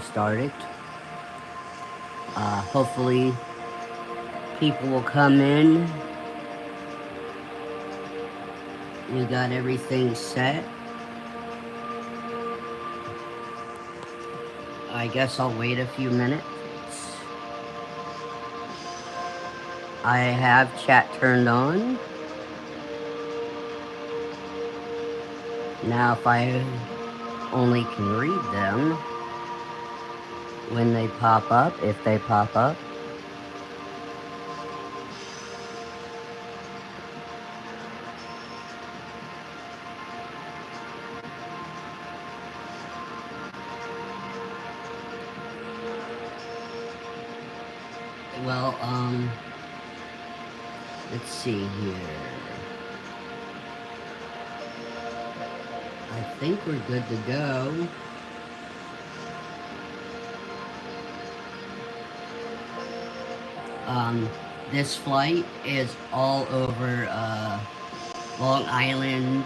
restart it. Hopefully people will come in. We got everything set. I guess I'll wait a few minutes. I have chat turned on. Now if I only can read them when they pop up, if they pop up. Well, let's see here. I think we're good to go. This flight is all over, Long Island,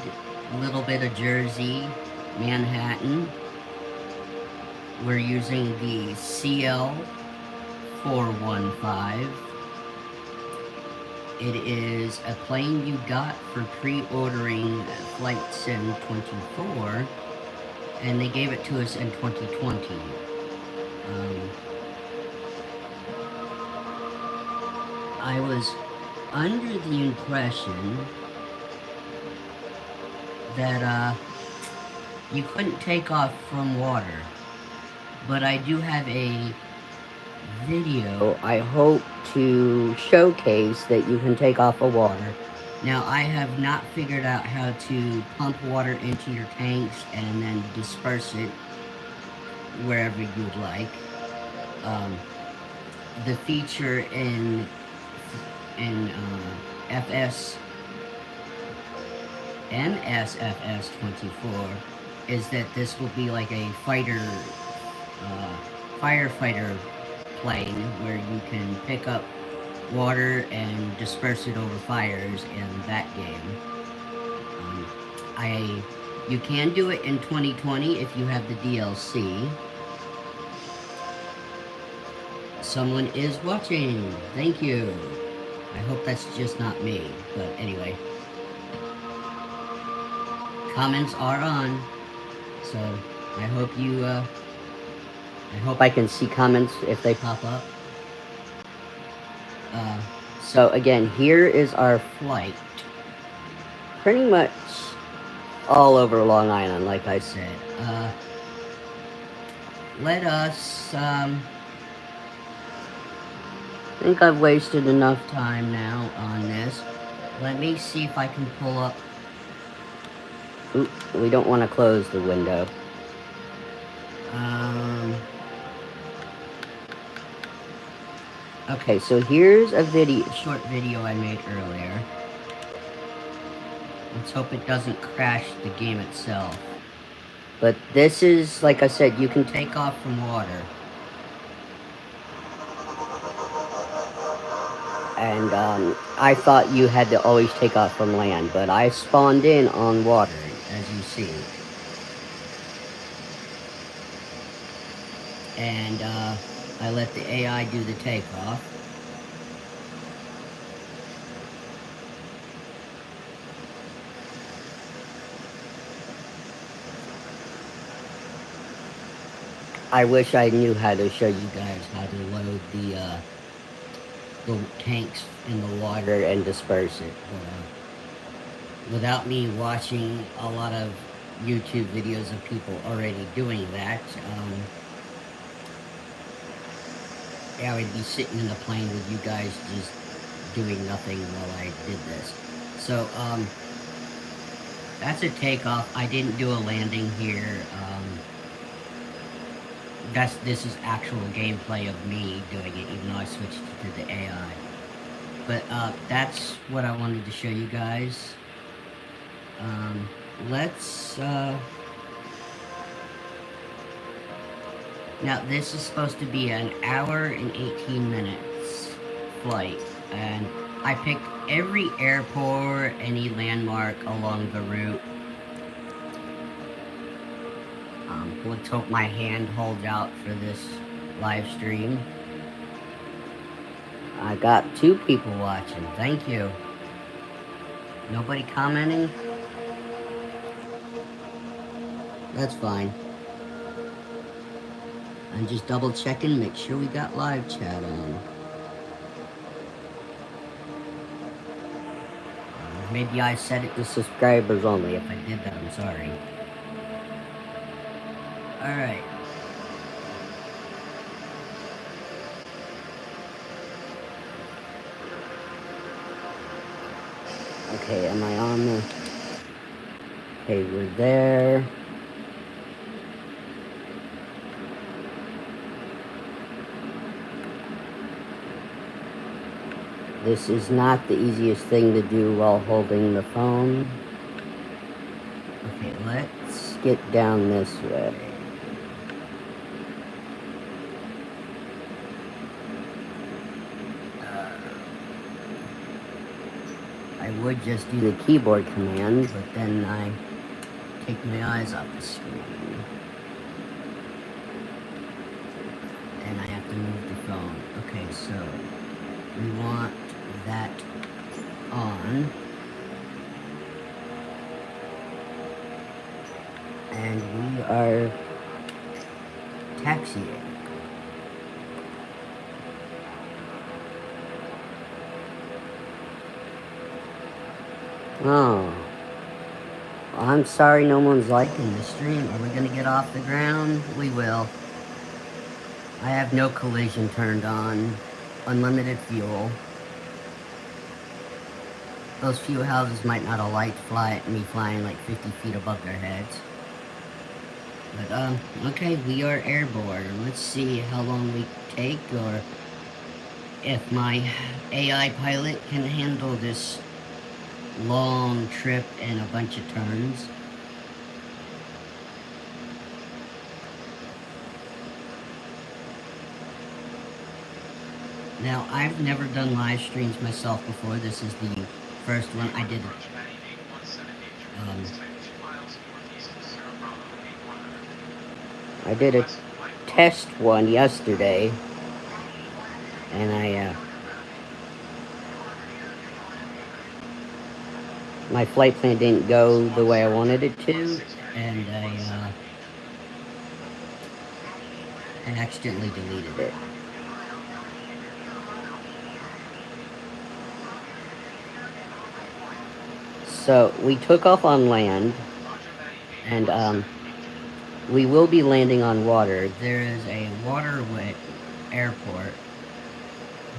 a little bit of Jersey, Manhattan. We're using the CL415. It is a plane you got for pre-ordering Flight Sim 24, and they gave it to us in 2020. I was under the impression that you couldn't take off from water, but I do have a video I hope to showcase that you can take off of water. Now, I have not figured out how to pump water into your tanks and then disperse it wherever you'd like. The feature in MSFS 24 is that this will be like a firefighter plane where you can pick up water and disperse it over fires in that game. You can do it in 2020 if you have the DLC. Someone is watching. Thank you. I hope that's just not me, but anyway. Comments are on, so I hope you, I hope I can see comments if they pop up. So again, here is our flight. Pretty much all over Long Island, like I said. Let us, I think I've wasted enough time now on this. Let me see if I can pull up. Oop, we don't want to close the window. Okay, so here's a short video I made earlier. Let's hope it doesn't crash the game itself. But this is, like I said, you can take off from water. And, I thought you had to always take off from land, but I spawned in on water, as you see. And, I let the AI do the takeoff. I wish I knew how to show you guys how to load the tanks in the water and disperse it. But, without me watching a lot of YouTube videos of people already doing that, I would be sitting in the plane with you guys just doing nothing while I did this. So, that's a takeoff. I didn't do a landing here. This is actual gameplay of me doing it, even though I switched to the AI. But, that's what I wanted to show you guys. Let's, now, this is supposed to be an hour and 18 minutes flight, and I picked every airport, any landmark along the route. Let's hope my hand holds out for this live stream. I got 2 people watching. Thank you. Nobody commenting? That's fine. I'm just double checking, make sure we got live chat on. Maybe I set it to subscribers only. If I did that, I'm sorry. Alright. Okay, am I on the... Okay, we're there. This is not the easiest thing to do while holding the phone. Okay, let's get down this way. I would just do the keyboard command, but then I take my eyes off the screen. And I have to move the phone. Okay, so we want that on. And we are taxiing. Oh. I'm sorry no one's liking the stream. Are we gonna get off the ground? We will. I have no collision turned on. Unlimited fuel. Those few houses might not have liked me flying like 50 feet above their heads. But, okay, we are airborne. Let's see how long we take, or if my AI pilot can handle this long trip and a bunch of turns. Now, I've never done live streams myself before. This is the first one I did. I did a test one yesterday, and my flight plan didn't go the way I wanted it to, and I accidentally deleted it. So we took off on land, and we will be landing on water. There is a waterway airport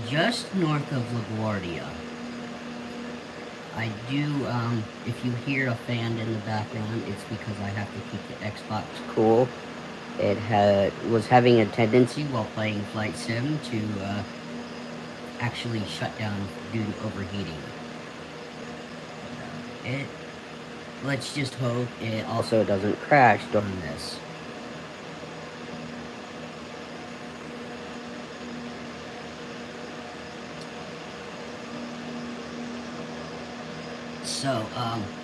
just north of LaGuardia. I do, if you hear a fan in the background, it's because I have to keep the Xbox cool. It was having a tendency while playing Flight Sim to actually shut down due to overheating. Let's just hope it also doesn't crash during this. So,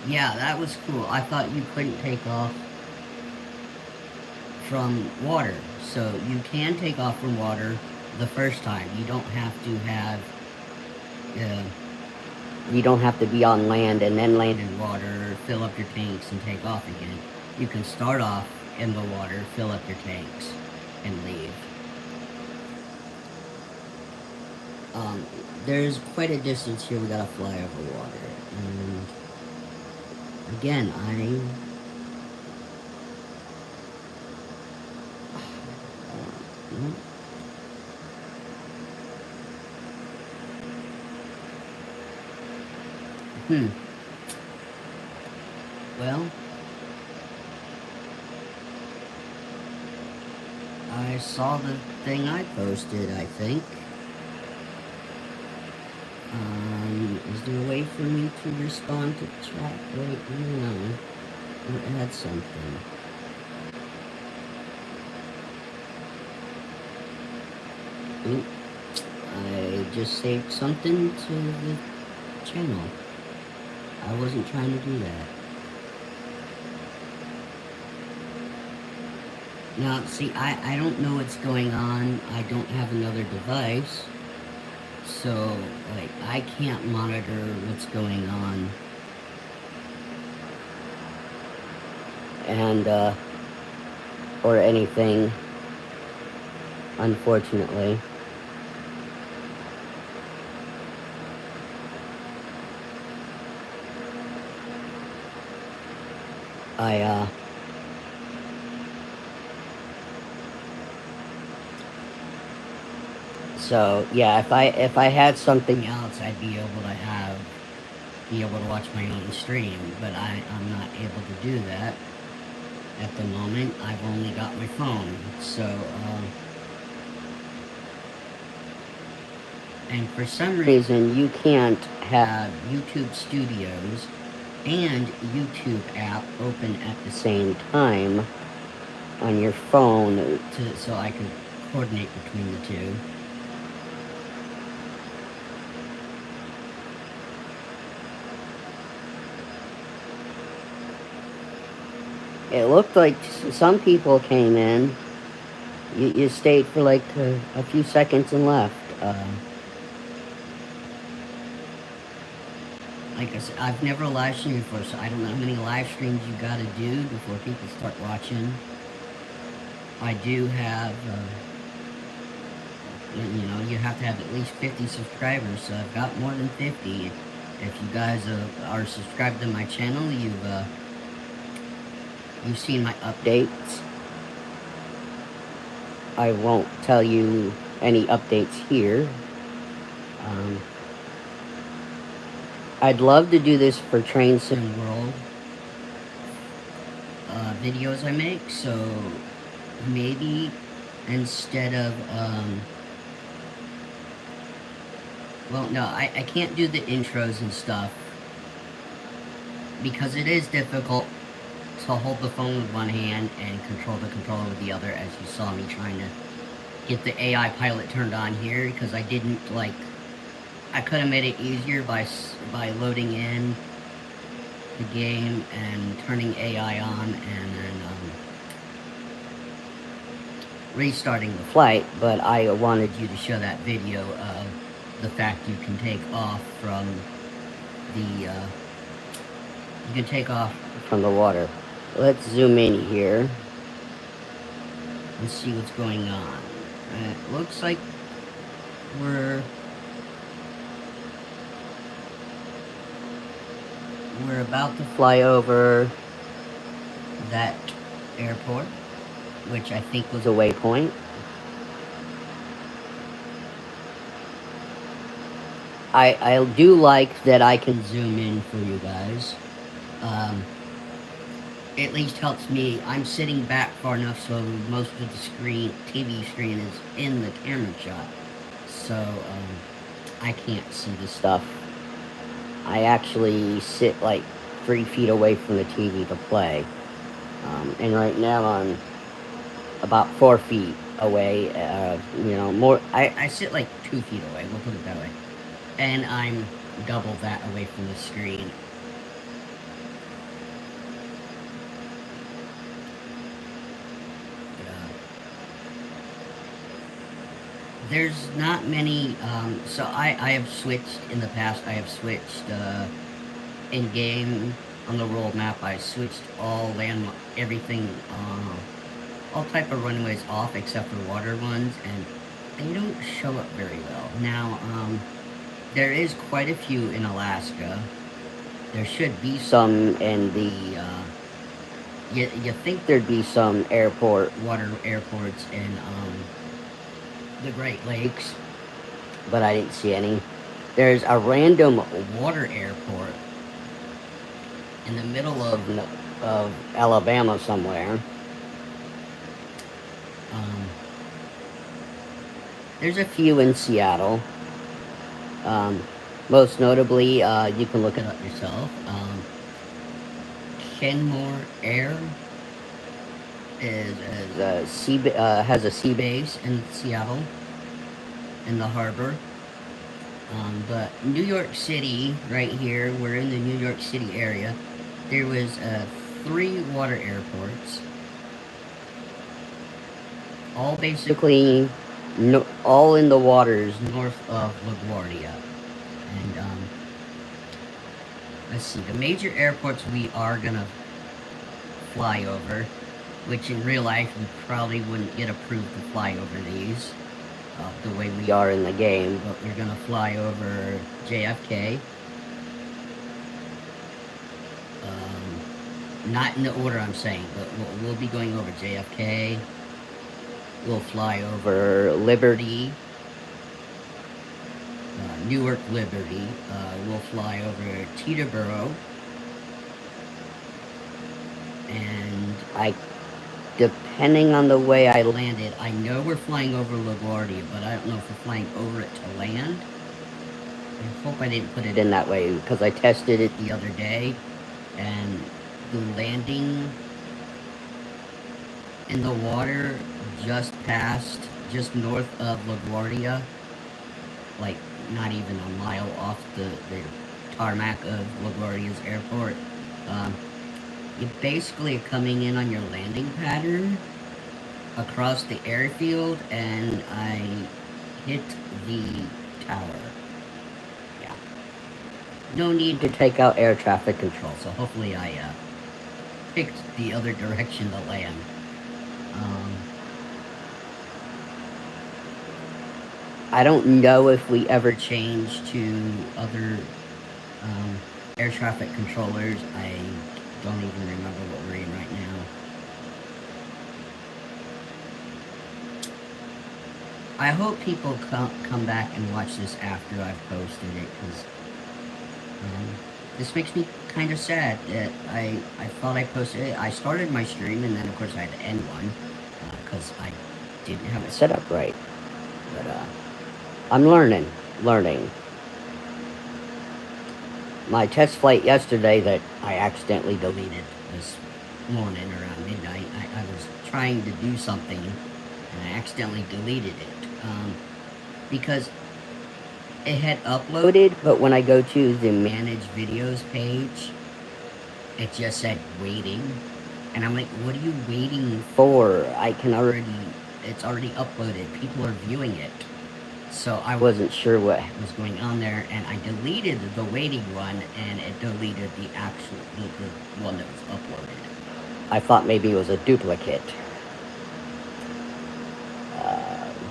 yeah, that was cool. I thought you couldn't take off from water. So you can take off from water the first time. You don't have to have... you don't have to be on land and then land in water, fill up your tanks, and take off again. You can start off in the water, fill up your tanks, and leave. There's quite a distance here we gotta fly over water. And again, well, I saw the thing I posted, I think. Is there a way for me to respond to chat right now? Or add something? Oop. I just saved something to the channel. I wasn't trying to do that. Now, see, I don't know what's going on. I don't have another device. So, like, I can't monitor what's going on. And, or anything, unfortunately. So yeah, if I had something else, I'd be able to watch my own stream, but I'm not able to do that at the moment. I've only got my phone, so and for some reason you can't have YouTube Studios and YouTube app open at the same time on your phone so I could coordinate between the two. It looked like some people came in. You stayed for like a few seconds and left. Like I said, I've never live streamed before, so I don't know how many live streams you gotta do before people start watching. I do have, you have to have at least 50 subscribers, so I've got more than 50. If you guys are subscribed to my channel, you've seen my updates. I won't tell you any updates here. I'd love to do this for Train Sim World videos I make, so maybe instead of, well, no, I can't do the intros and stuff because it is difficult to hold the phone with one hand and control the controller with the other, as you saw me trying to get the AI pilot turned on here, because I didn't, like, I could have made it easier by loading in the game and turning AI on and then restarting the flight, but I wanted you to show that video of the fact you can take off from the water. Let's zoom in here and see what's going on. It looks like we're about to fly over that airport, which I think was a waypoint. I do like that I can zoom in for you guys. At least helps me. I'm sitting back far enough so most of the TV screen is in the camera shot. So, I can't see the stuff. I actually sit like 3 feet away from the TV to play. And right now I'm about 4 feet away, more. I sit like 2 feet away, we'll put it that way. And I'm double that away from the screen. There's not many, so I have switched in the past. I have switched in game on the world map. I switched all everything, all type of runways off except for water ones, and they don't show up very well. Now, there is quite a few in Alaska. There should be some in the, you think there'd be some water airports in, the Great Lakes, but I didn't see any. There's a random water airport in the middle of Alabama somewhere. There's a few in Seattle. Most notably, you can look it up yourself. Kenmore Air has a sea base in Seattle, in the harbor. But New York City, right here, we're in the New York City area. There was 3 water airports. all basically, no, all in the waters north of LaGuardia. And, let's see, the major airports we are gonna fly over, which in real life we probably wouldn't get approved to fly over these, the way we are in the game, but we're gonna fly over JFK. Not in the order I'm saying, but we'll be going over JFK. We'll fly over Liberty, Newark Liberty. We'll fly over Teterboro. And depending on the way I landed, I know we're flying over LaGuardia, but I don't know if we're flying over it to land. I hope I didn't put it in that way, because I tested it the other day, and the landing in the water just north of LaGuardia, like not even a mile off the tarmac of LaGuardia's airport. You basically are coming in on your landing pattern across the airfield, and I hit the tower. Yeah. No need to take out air traffic control, so hopefully I picked the other direction to land. I don't know if we ever changed to other air traffic controllers. I don't even remember what we're in right now. I hope people come back and watch this after I've posted it, because this makes me kind of sad that I thought I posted it. I started my stream, and then of course I had to end one because I didn't have it set up right. But I'm learning. My test flight yesterday that I accidentally deleted this morning around midnight. I was trying to do something and I accidentally deleted it because it had uploaded, but when I go to the manage videos page, it just said waiting, and I'm like, what are you waiting for? It's already uploaded, people are viewing it. So I wasn't sure what was going on there, and I deleted the waiting one, and it deleted the actual, the one that was uploaded. I thought maybe it was a duplicate.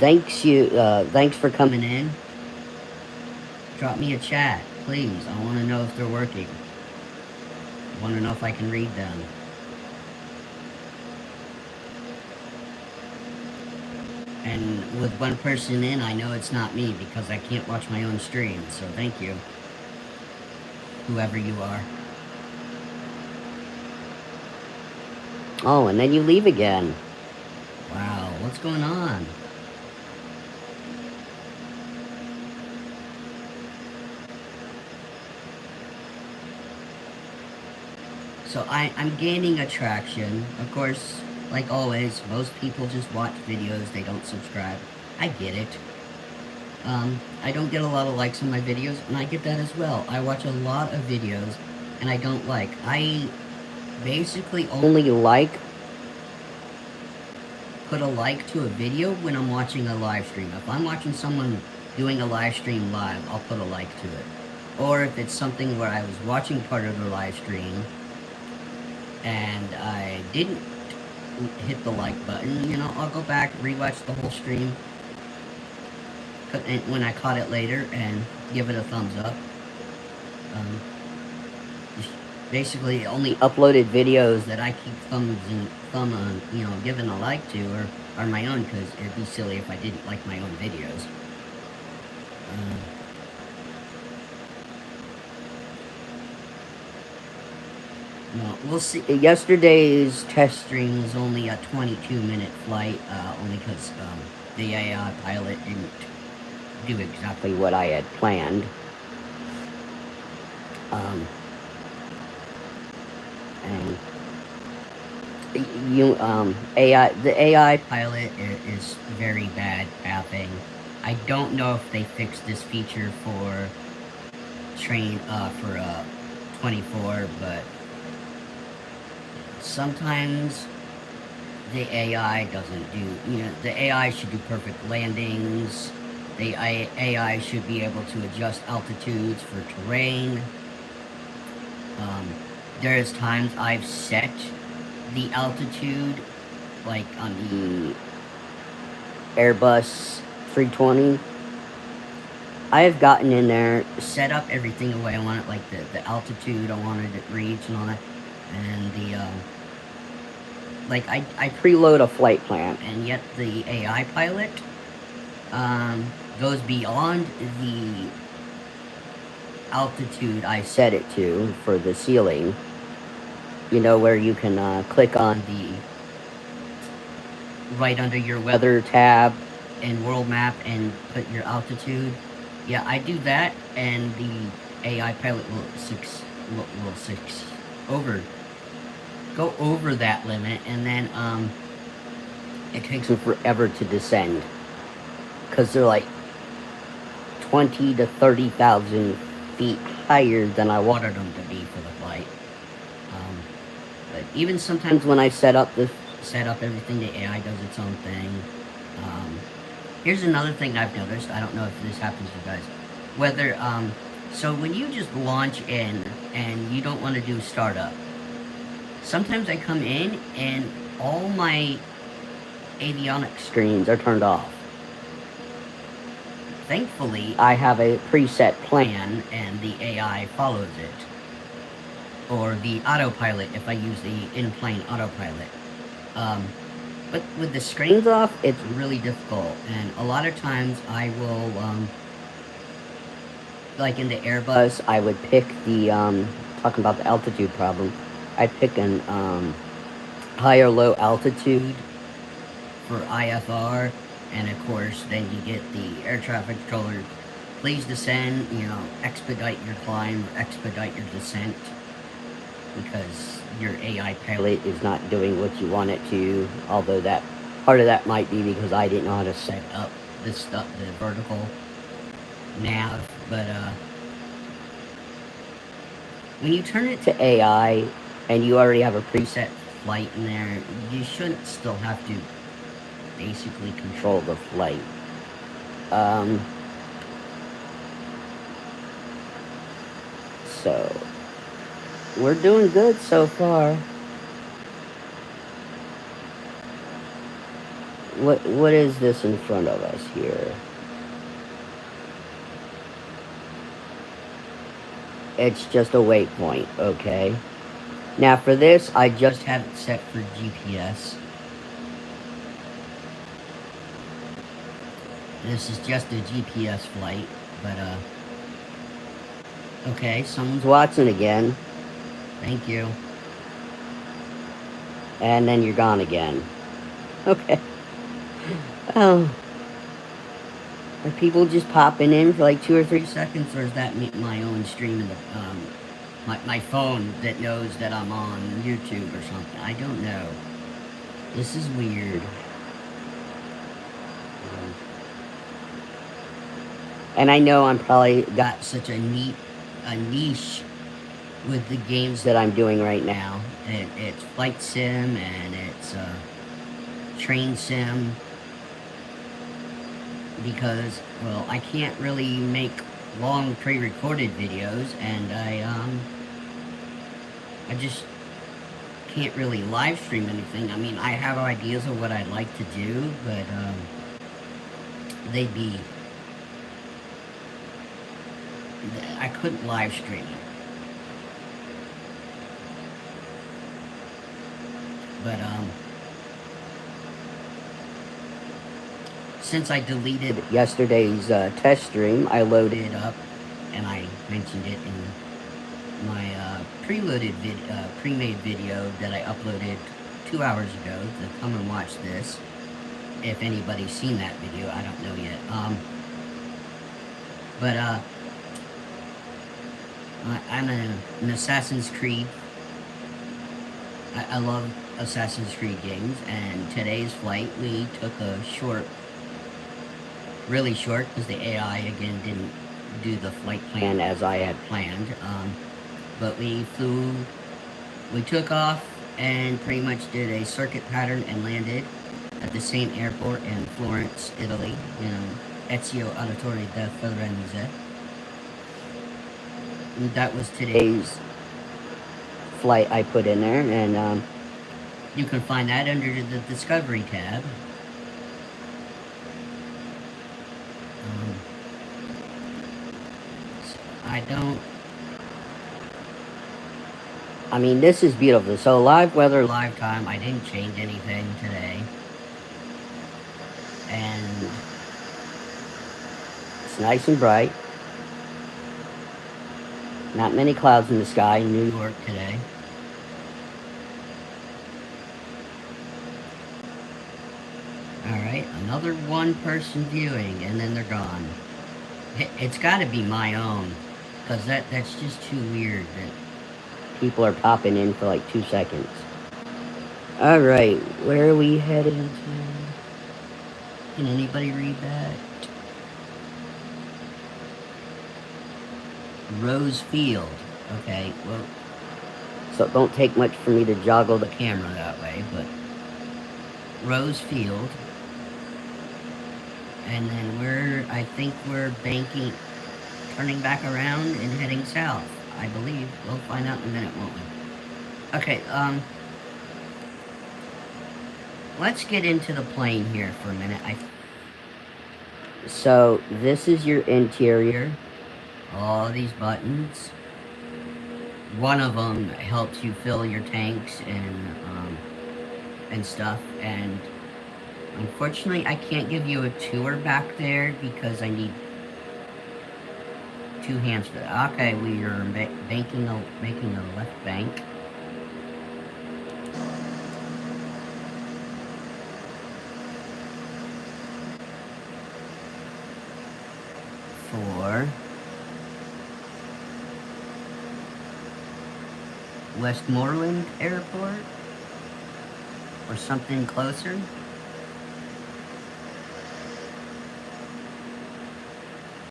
Thanks for coming in. Drop me a chat, please. I want to know if they're working. I want to know if I can read them. And with one person in, I know it's not me because I can't watch my own stream. So thank you, whoever you are. Oh, and then you leave again. Wow, what's going on? So I'm gaining attraction. Of course, like always, most people just watch videos, they don't subscribe. I get it. I don't get a lot of likes on my videos, and I get that as well. I watch a lot of videos, and I don't like. I basically only put a like to a video when I'm watching a live stream. If I'm watching someone doing a live stream live, I'll put a like to it. Or if it's something where I was watching part of the live stream, and I didn't hit the like button, you know, I'll go back, rewatch the whole stream when I caught it later and give it a thumbs up. Basically, only uploaded videos that I keep giving a like to are my own, because it'd be silly if I didn't like my own videos. No, we'll see. Yesterday's test stream was only a 22-minute flight, only because the AI pilot didn't do exactly what I had planned. And the AI pilot is very bad pathing. I don't know if they fixed this feature for 24, but sometimes the AI doesn't do, the AI should do perfect landings. The AI should be able to adjust altitudes for terrain. There's times I've set the altitude, like on the Airbus 320. I have gotten in there, set up everything the way I want it, like the altitude I wanted it to reach and all that. And the, like, I preload a flight plan, and yet the AI pilot, goes beyond the altitude I set it to for the ceiling. You know, where you can, click on the, right under your weather tab and world map and put your altitude. Yeah, I do that, and the AI pilot will go over that limit, and then it takes them forever to descend, because they're like 20 to 30,000 feet higher than I wanted them to be for the flight. But even sometimes when I set up everything, the AI does its own thing. Here's another thing I've noticed. I don't know if this happens to you guys. Whether, so when you just launch in and you don't want to do startup, sometimes I come in and all my avionics screens are turned off. Thankfully, I have a preset plan and the AI follows it. Or the autopilot if I use the in-plane autopilot. But with the screens off, it's really difficult. And a lot of times I will, like in the Airbus, I would pick the, talking about the altitude problem, I'd pick an high or low altitude for IFR. And of course, then you get the air traffic controller, please descend, expedite your climb, or expedite your descent. Because your AI pilot is not doing what you want it to, although that part of that might be because I didn't know how to set up this stuff, the vertical nav. But when you turn it to AI and you already have a preset flight in there, you shouldn't still have to basically control the flight. So we're doing good so far. What is this in front of us here? It's just a waypoint, okay. Now for this, I just have it set for GPS. This is just a GPS flight, but okay, someone's watching again. Thank you. And then you're gone again. Okay. Oh. Are people just popping in for like 2 or 3 seconds, or is that my own stream in the, my phone that knows that I'm on YouTube or something? I don't know. This is weird. And I know I'm probably got such a niche with the games that I'm doing right now. It's flight sim and it's train sim, because, well, I can't really make long pre-recorded videos, and I just can't really live stream anything. I mean, I have ideas of what I'd like to do, but I couldn't live stream it. But since I deleted yesterday's test stream, I loaded it up, and I mentioned it in my pre-made video that I uploaded 2 hours ago. To come and watch this, if anybody's seen that video, I don't know yet. But I'm an Assassin's Creed. I love Assassin's Creed games, and today's flight we took a really short, because the AI again didn't do the flight plan as I had planned. But we took off and pretty much did a circuit pattern and landed at the same airport in Florence, Italy, Ezio Auditore da Firenze. And that was today's flight I put in there, and you can find that under the Discovery tab. I mean, this is beautiful. So live weather, live time. I didn't change anything today. And it's nice and bright. Not many clouds in the sky in New York today. Alright, another one person viewing, and then they're gone. It's gotta be my own, because that's just too weird that people are popping in for like 2 seconds. Alright, where are we heading to? Can anybody read that? Rose Field. Okay, well, so it don't take much for me to joggle the camera that way, but Rose Field. And then I think we're banking, turning back around and heading south, I believe. We'll find out in a minute, won't we? Okay, let's get into the plane here for a minute. So, this is your interior. All these buttons. One of them helps you fill your tanks and stuff, and unfortunately, I can't give you a tour back there because I need 2 hands for that. Okay, we are making a left bank. For Westmoreland Airport or something closer.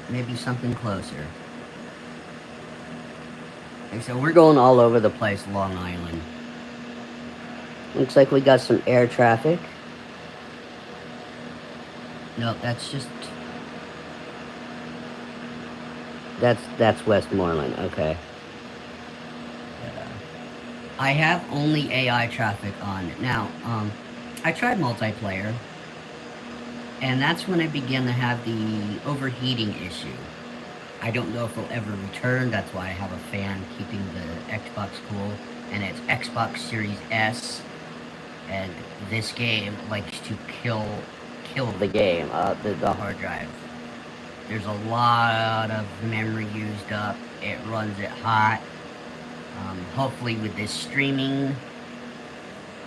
Maybe something closer. And so we're going all over the place, Long Island. Looks like we got some air traffic. Nope, that's just... That's Westmoreland, okay. I have only AI traffic on. Now, I tried multiplayer, and that's when I began to have the overheating issue. I don't know if it'll ever return. That's why I have a fan keeping the Xbox cool, and it's Xbox Series S. And this game likes to kill the game, the hard drive. There's a lot of memory used up. It runs it hot. Hopefully with this streaming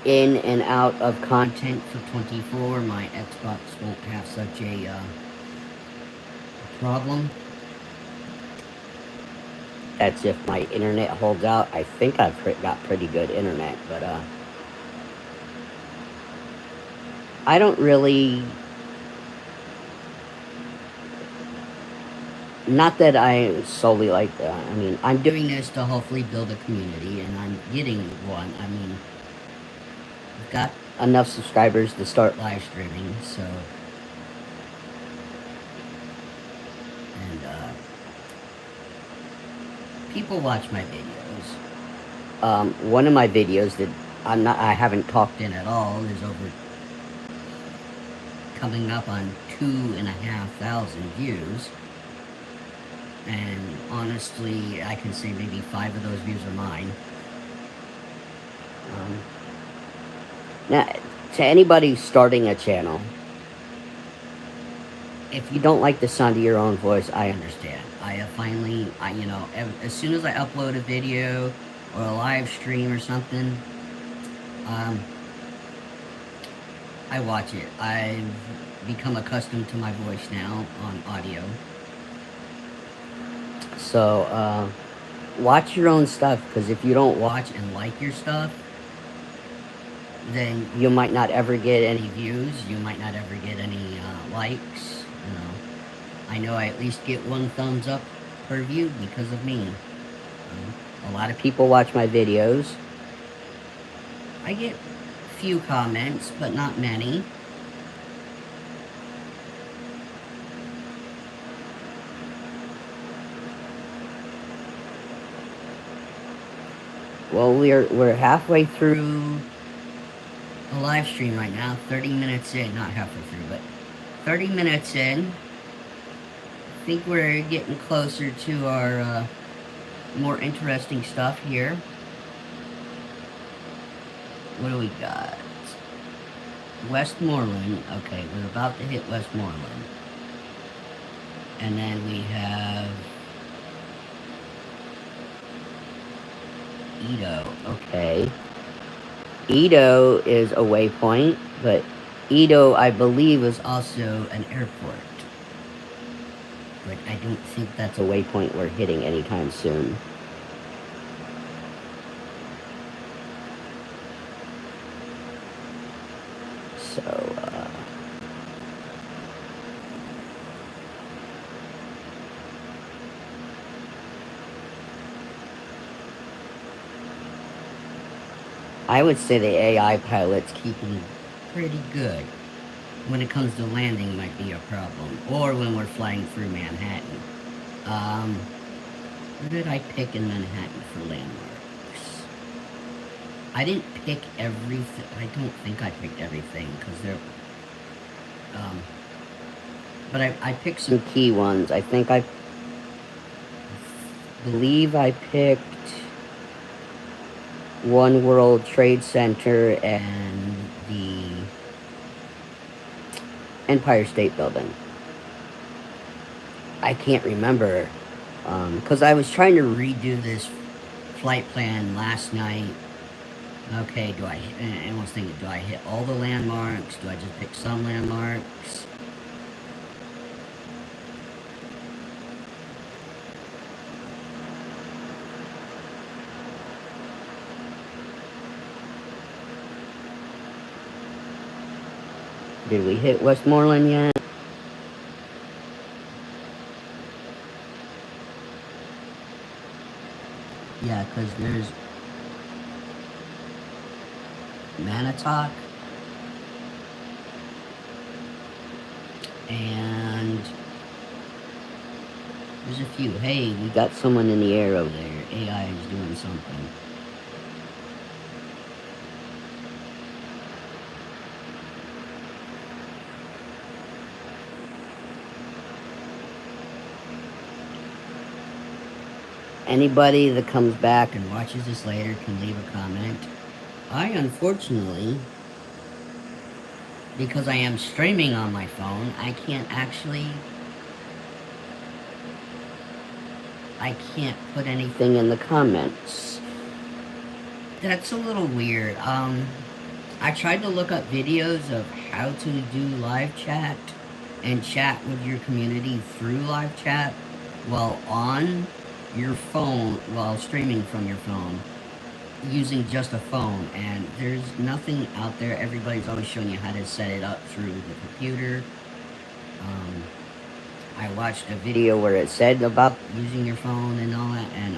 in and out of content for 24, my Xbox won't have such a problem. That's if my internet holds out. I think I've got pretty good internet, but I don't really... Not that I solely like that. I mean, I'm doing this to hopefully build a community, and I'm getting one. I mean, I've got enough subscribers to start live streaming, so... And, people watch my videos. One of my videos that I haven't talked in at all is coming up on 2,500 views. And honestly, I can say maybe 5 of those views are mine. Now, to anybody starting a channel, if you don't like the sound of your own voice, I understand. I have finally, as soon as I upload a video or a live stream or something, I watch it. I've become accustomed to my voice now on audio. So, watch your own stuff, because if you don't watch and like your stuff, then you might not ever get any views, you might not ever get any likes, I know I at least get 1 thumbs up per view because of me. A lot of people watch my videos, I get few comments, but not many. Well, we're halfway through the live stream right now, 30 minutes in, not halfway through, but 30 minutes in. I think we're getting closer to our more interesting stuff here. What do we got? Westmoreland. Okay, we're about to hit Westmoreland. And then we have Edo. Okay. Edo is a waypoint, but Edo, I believe, is also an airport. But I don't think that's a waypoint we're hitting anytime soon. So, I would say the AI pilot's keeping pretty good. When it comes to landing might be a problem. Or when we're flying through Manhattan. What did I pick in Manhattan for landmarks? I didn't pick everything. I don't think I picked everything, because they're... but I picked some key ones. I think I believe I picked One World Trade Center and the Empire State Building. I can't remember, because I was trying to redo this flight plan last night. Okay, I was thinking, do I hit all the landmarks? Do I just pick some landmarks? Did we hit Westmoreland yet? Yeah, because there's Manitowoc and there's a few. Hey, we got someone in the air over there. AI is doing something. Anybody that comes back and watches this later can leave a comment. I, unfortunately, because I am streaming on my phone, I can't put anything in the comments. That's a little weird. I tried to look up videos of how to do live chat and chat with your community through live chat while on your phone, while streaming from your phone, using just a phone, and there's nothing out there. Everybody's always showing you how to set it up through the computer. I watched a video where it said about using your phone and all that, and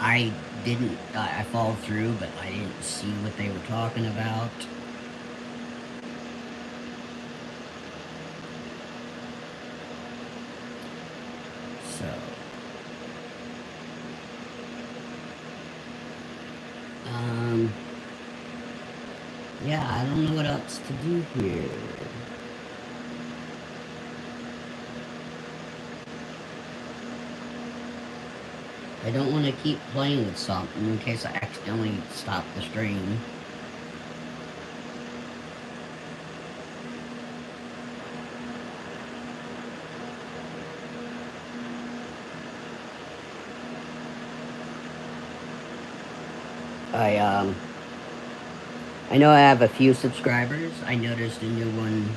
I followed through, but I didn't see what they were talking about. So, yeah, I don't know what else to do here. I don't want to keep playing with something in case I accidentally stop the stream. I know I have a few subscribers. I noticed a new one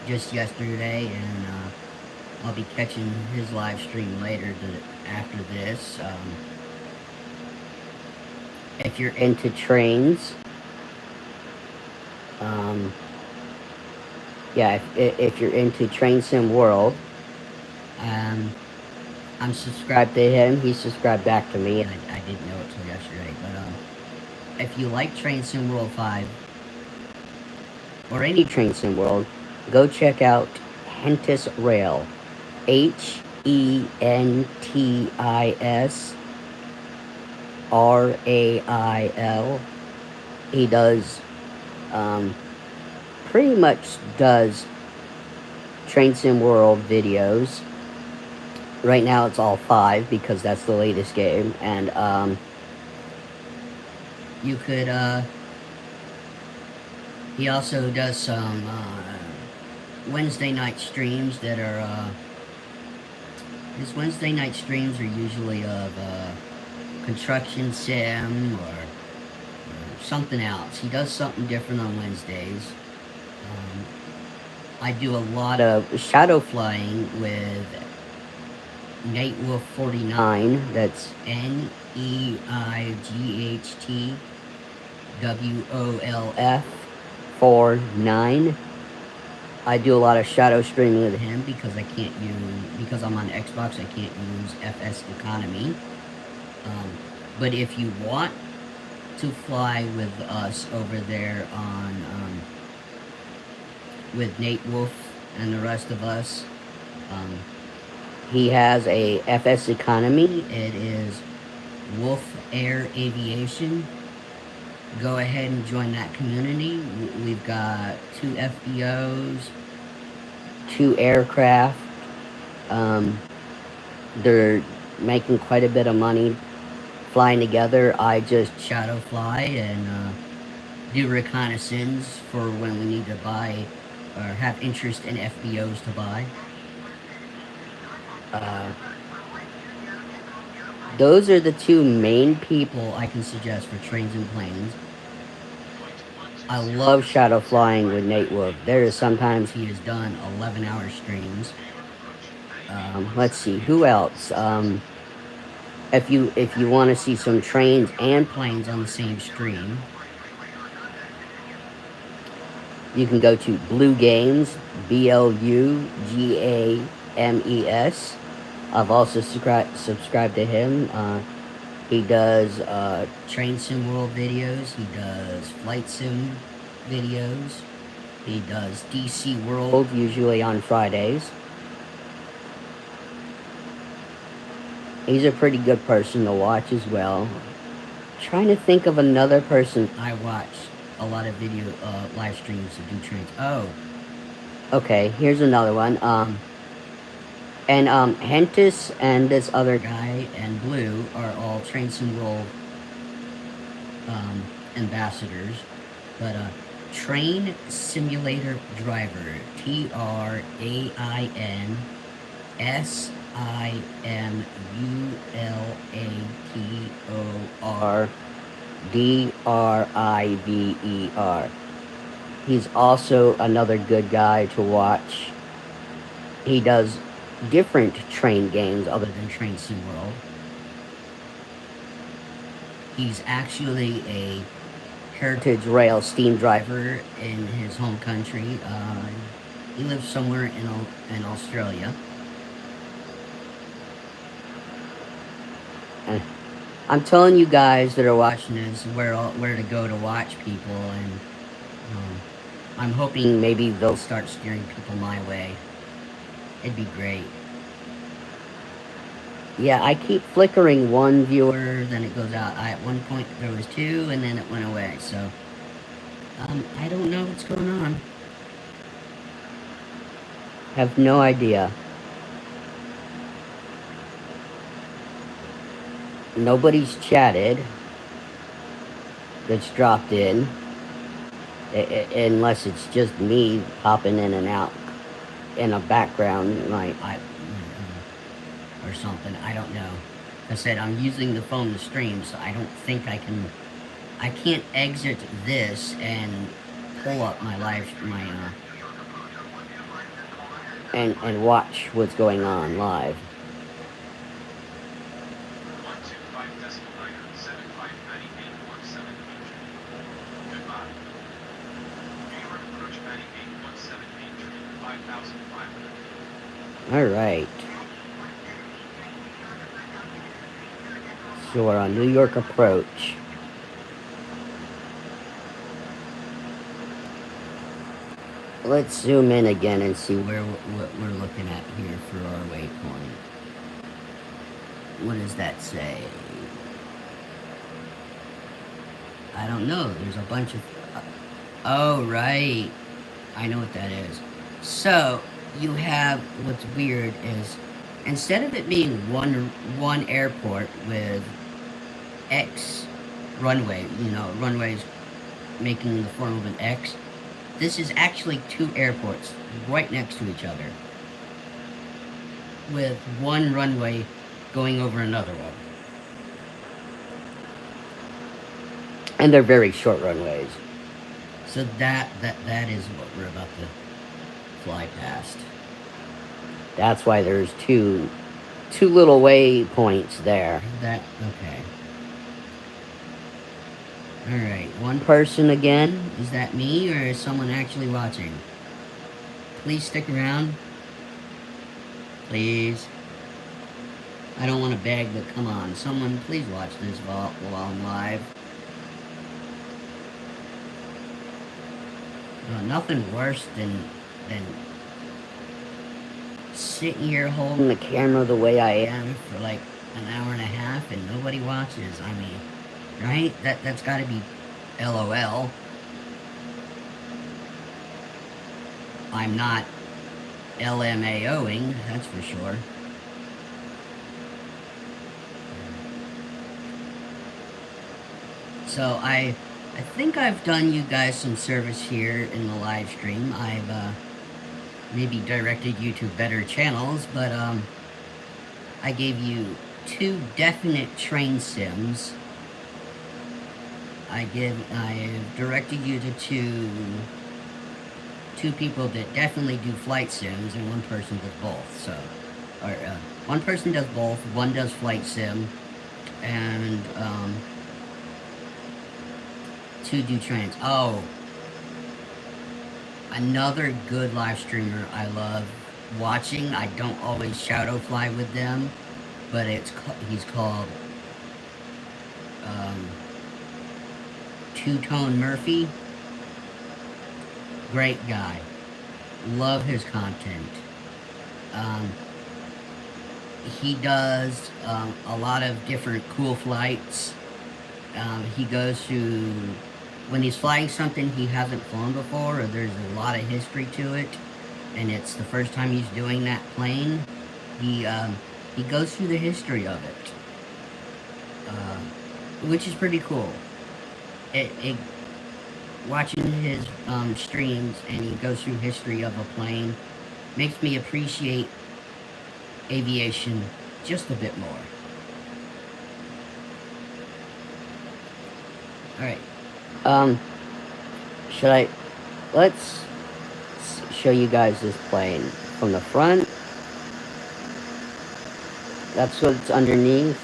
just yesterday, and I'll be catching his live stream later after this. If you're into trains, yeah, if you're into Train Sim World, I'm subscribed to him. He subscribed back to me, and I didn't know it till yesterday. But if you like Train Sim World 5, or any Train Sim World, go check out Hentis Rail. HENTISRAIL. He does, pretty much does Train Sim World videos. Right now it's all 5 because that's the latest game. And, you could, he also does some, Wednesday night streams that are, his Wednesday night streams are usually of, construction sim or something else. He does something different on Wednesdays. I do a lot of shadow flying with Nate Wolf 49. That's NEIGHTWOLF 49. I do a lot of shadow streaming with him because because I'm on Xbox, I can't use FS Economy. But if you want to fly with us over there on, with Nate Wolf and the rest of us, he has a FS Economy. It is Wolf Air Aviation. Go ahead and join that community. We've got 2 FBOs, 2 aircraft. They're making quite a bit of money flying together. I just shadow fly and do reconnaissance for when we need to buy or have interest in FBOs to buy. Those are the 2 main people I can suggest for Trains and Planes. I love shadow flying with Nate Wolf. There is sometimes he has done 11-hour streams. Let's see, who else? If you want to see some trains and planes on the same stream, you can go to Blue Games, BLUGAMES. I've also subscribed to him. He does Train Sim World videos. He does Flight Sim videos. He does DC World, usually on Fridays. He's a pretty good person to watch as well. Trying to think of another person I watch a lot of video live streams to do trains. Oh, okay, here's another one. Hentis and this other guy and Blue are all Train Sim World ambassadors. But Train Simulator Driver, TrainSimulator. He's also another good guy to watch. He does different train games other than Train Sim World. He's actually a Heritage Rail steam driver in his home country. He lives somewhere in Australia. And I'm telling you guys that are watching this where to go to watch people, and I'm hoping maybe they'll start steering people my way. It'd be great. Yeah, I keep flickering one viewer, then it goes out. At one point there was 2, and then it went away. So, I don't know what's going on. Have no idea. Nobody's chatted that's dropped in. Unless it's just me popping in and out in a background, like or something. I don't know. Like I said, I'm using the phone to stream, so I don't think I can't exit this and pull up my and watch what's going on live. All right. So we're on New York Approach. Let's zoom in again and see what we're looking at here for our waypoint. What does that say? I don't know. There's a bunch of... oh, right. I know what that is. So, you have... what's weird is... instead of it being one airport with X runway, you know, runways making the form of an X, this is actually two airports right next to each other, with one runway going over another one. And they're very short runways. So that is what we're about to fly past. That's why there's two little waypoints there. That okay. Alright, one person again. Is that me, or is someone actually watching? Please stick around. Please. I don't want to beg, but come on. Someone, please watch this while I'm live. Nothing worse than sitting here holding the camera the way I am for like an hour and a half and nobody watches. I mean... right? That's gotta be LOL. I'm not LMAOing, that's for sure. So I think I've done you guys some service here in the live stream. I've maybe directed you to better channels, but I gave you 2 definite train sims. I've directed you to two people that definitely do flight sims, and one person does both. So, or one person does both, one does flight sim, and 2 do trains. Oh, another good live streamer I love watching. I don't always shadow fly with them, but he's called Two-Tone Murphy. Great guy. Love his content. He does a lot of different cool flights. He goes to... when he's flying something he hasn't flown before, or there's a lot of history to it, and it's the first time he's doing that plane, he goes through the history of it. Which is pretty cool. Watching his streams and he goes through history of a plane makes me appreciate aviation just a bit more. Alright. Let's show you guys this plane from the front. That's what's underneath.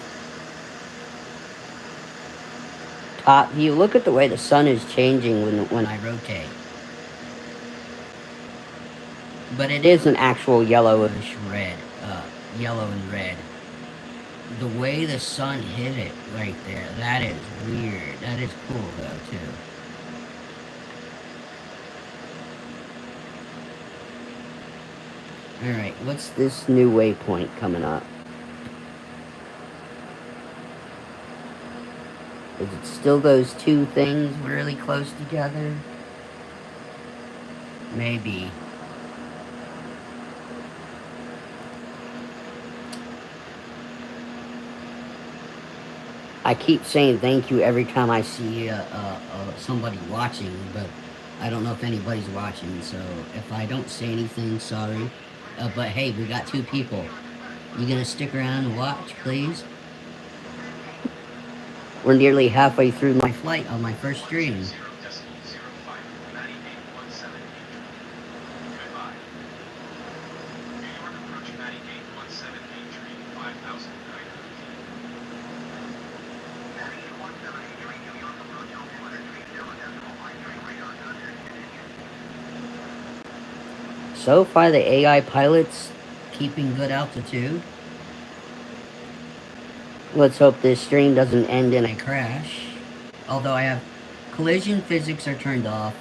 Top view. Look at the way the sun is changing when I rotate. But it is an actual yellowish red. Yellow and red. The way the sun hit it right there, that is weird. That is cool though, too. Alright, what's this new waypoint coming up? Is it still those 2 things really close together? Maybe. I keep saying thank you every time I see somebody watching, but I don't know if anybody's watching, so if I don't say anything, sorry. But hey, we got 2 people. You gonna stick around and watch, please? We're nearly halfway through my flight on my first stream. So far, the AI pilot's keeping good altitude. Let's hope this stream doesn't end in a crash. Although I have collision physics are turned off.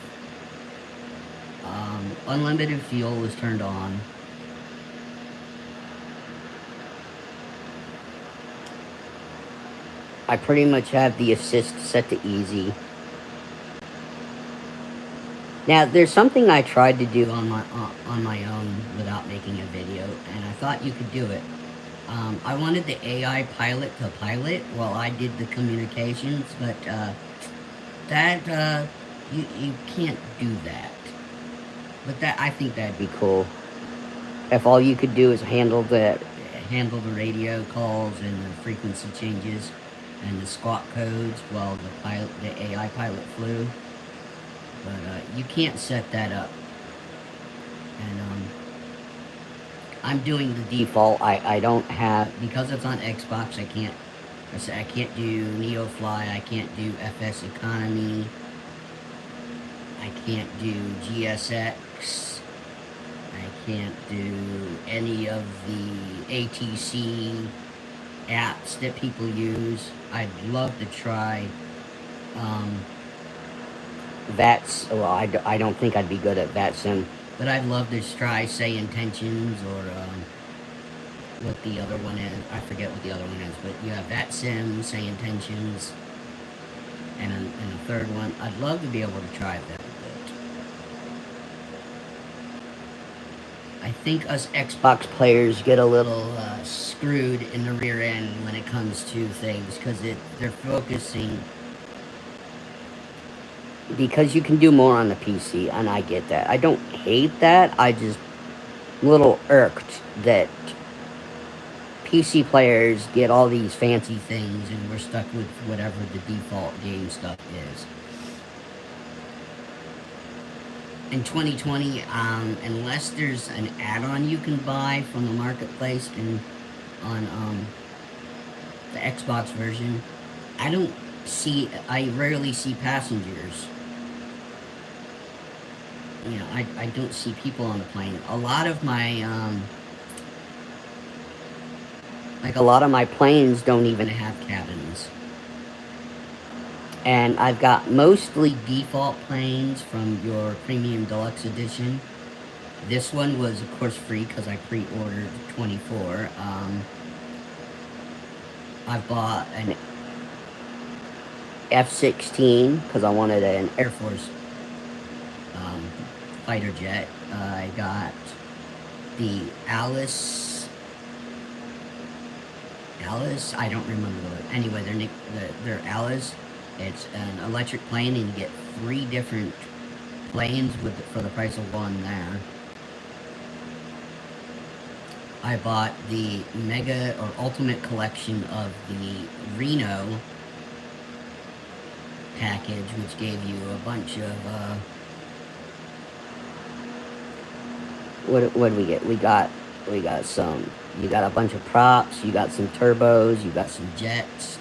Unlimited fuel is turned on. I pretty much have the assist set to easy. Now, there's something I tried to do on my own without making a video, and I thought you could do it. I wanted the AI pilot to pilot while I did the communications, but you can't do that. But I think that'd be cool. If all you could do is handle the radio calls and the frequency changes and the squawk codes while the AI pilot flew. But you can't set that up. And I'm doing the default. I don't have, because it's on Xbox, I can't do NeoFly, I can't do FS Economy, I can't do GSX, I can't do any of the ATC apps that people use. I'd love to try well, I don't think I'd be good at VATSIM, but I'd love to try Say Intentions or what the other one is. I forget what the other one is, but you have VATSIM, Say Intentions, and a third one. I'd love to be able to try that. I think us Xbox players get a little screwed in the rear end when it comes to things, because they're focusing, because you can do more on the PC, and I get that. I don't hate that, I just a little irked that PC players get all these fancy things and we're stuck with whatever the default game stuff is. In 2020, unless there's an add-on you can buy from the marketplace on the Xbox version, I rarely see passengers. You know, I don't see people on the plane. A lot of my planes don't even have cabins. And I've got mostly default planes from your Premium Deluxe Edition. This one was, of course, free because I pre-ordered 24. I bought an F-16 because I wanted an Air Force fighter jet. I got the Alice, I don't remember what. Anyway, they're Alice. It's an electric plane, and you get 3 different planes for the price of one there. I bought the Mega or Ultimate Collection of the Reno package, which gave you a bunch of what did we get? We got some. You got a bunch of props. You got some turbos. You got some jets.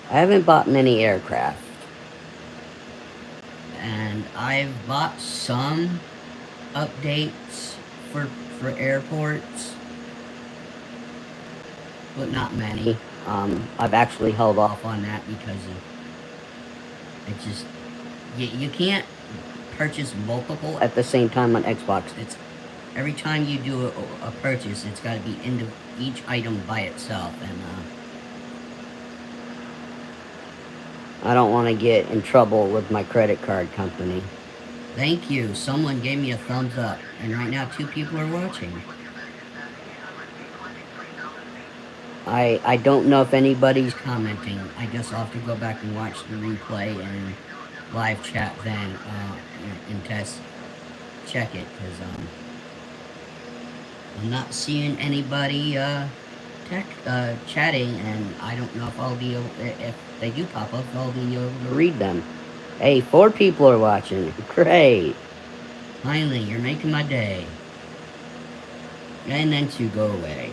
I haven't bought many aircraft, and I've bought some updates for airports, but not many. I've actually held off on that because it just you can't purchase multiple at the same time on Xbox. It's every time you do a purchase, it's got to be into each item by itself, and I don't want to get in trouble with my credit card company. Thank you. Someone gave me a thumbs up, and right now 2 people are watching. I don't know if anybody's commenting. I guess I'll have to go back and watch the replay and live chat then, and check it, because I'm not seeing anybody chatting, and I don't know if I'll be able, if they do pop up, I'll be able to read them. Hey, 4 people are watching. Great. Finally, you're making my day. And then 2 go away.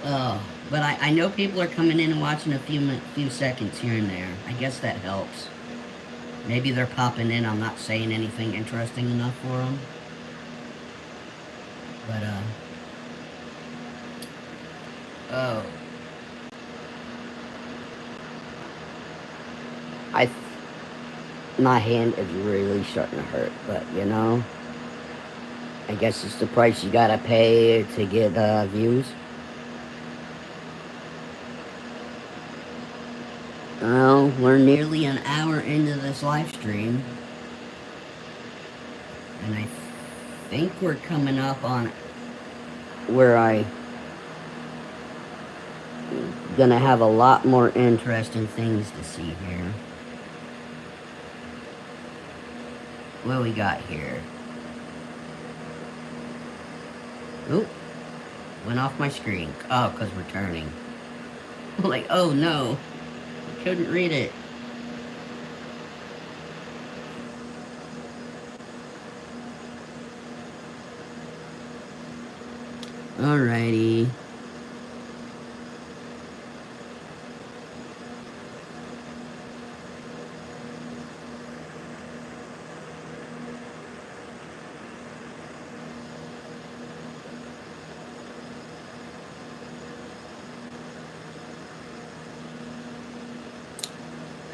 Oh, but I know people are coming in and watching a few seconds here and there. I guess that helps. Maybe they're popping in, I'm not saying anything interesting enough for them. But, oh. My hand is really starting to hurt, but, you know, I guess it's the price you gotta pay to get, views. Well, we're nearly an hour into this live stream. And I think we're coming up on where I gonna have a lot more interesting things to see here. What we got here? Oop. Went off my screen. Oh, because we're turning. Like, oh no. Couldn't read it. Alrighty.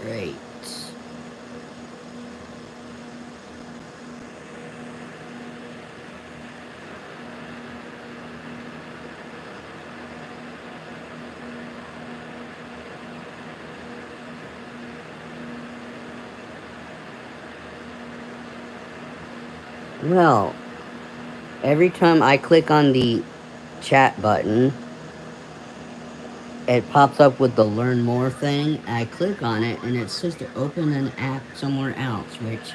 Great. Well, every time I click on the chat button, it pops up with the learn more thing. I click on it and it says to open an app somewhere else, which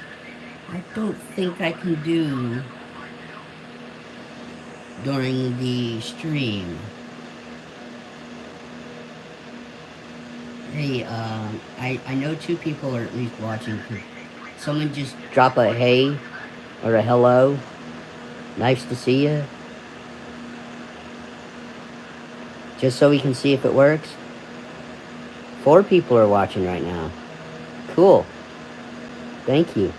I don't think I can do during the stream. Hey, I know two people are at least watching. Could someone just drop a hey or a hello? Nice to see you. Just so we can see if it works. 4 people are watching right now. Cool. Thank you.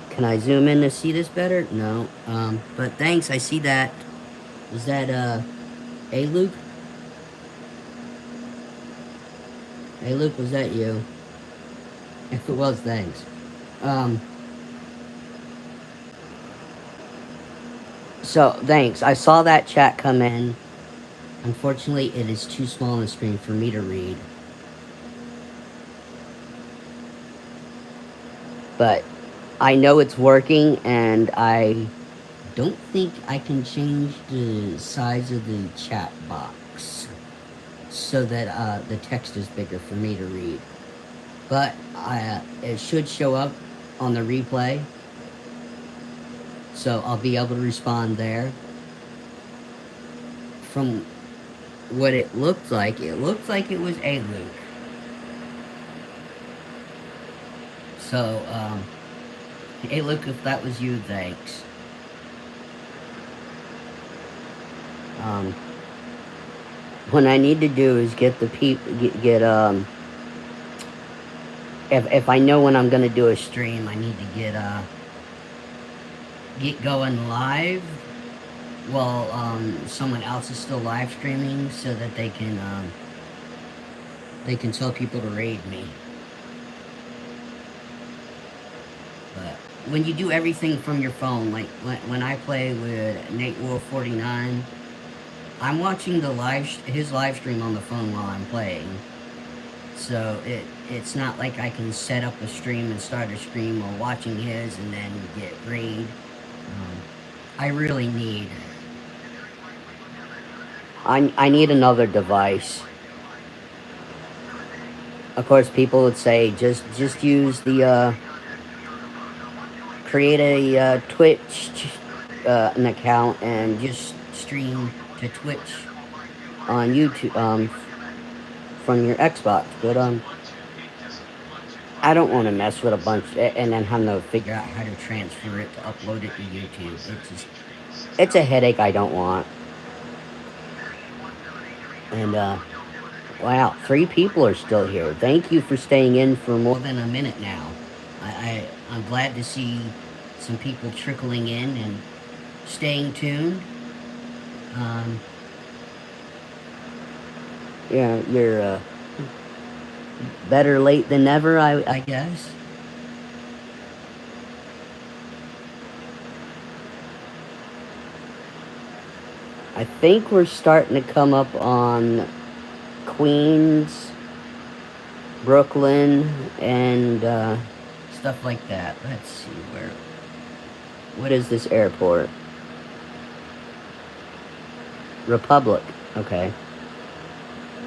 Can I zoom in to see this better? No. But thanks, I see that. Was that, hey Luke? Hey Luke, was that you? If it was, thanks. So, thanks. I saw that chat come in. Unfortunately, it is too small on the screen for me to read. But I know it's working, and I don't think I can change the size of the chat box so that the text is bigger for me to read. But it should show up on the replay, so I'll be able to respond there. From what it looked like it was a Luke. So, hey Luke, if that was you, thanks. What I need to do is get the if I know when I'm gonna do a stream, I need to get going live while someone else is still live streaming, so that they can tell people to raid me. But when you do everything from your phone, like when I play with Nate Wolf 49, I'm watching his live stream on the phone while I'm playing. So it's not like I can set up a stream and start a stream while watching his and then get raid. I really need. I need another device. Of course, people would say just use the create a Twitch an account and just stream to Twitch on YouTube from your Xbox. But I don't want to mess with a bunch and then have to figure out how to transfer it to upload it to YouTube. It's a headache I don't want. And wow, 3 people are still here. Thank you for staying in for more than a minute now. I'm glad to see some people trickling in and staying tuned. Yeah, you're better late than never, I guess. I think we're starting to come up on Queens, Brooklyn, and stuff like that. Let's see where. What is this airport? Republic. Okay.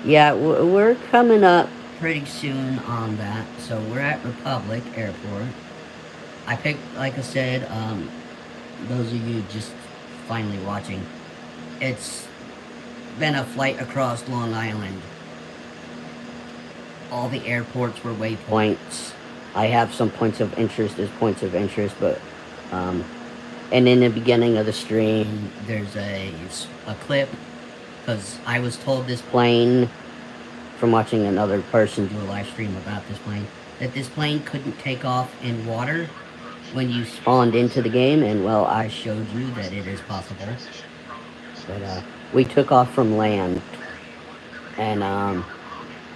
Yeah, we're coming up pretty soon on that. So we're at Republic Airport. I picked, like I said, those of you just finally watching, it's been a flight across Long Island. All the airports were waypoints. I have some points of interest as points of interest, but and in the beginning of the stream, there's a clip, because I was told this plane, from watching another person do a live stream about this plane, that this plane couldn't take off in water when you spawned into the game, and well, I showed you that it is possible. But we took off from land, and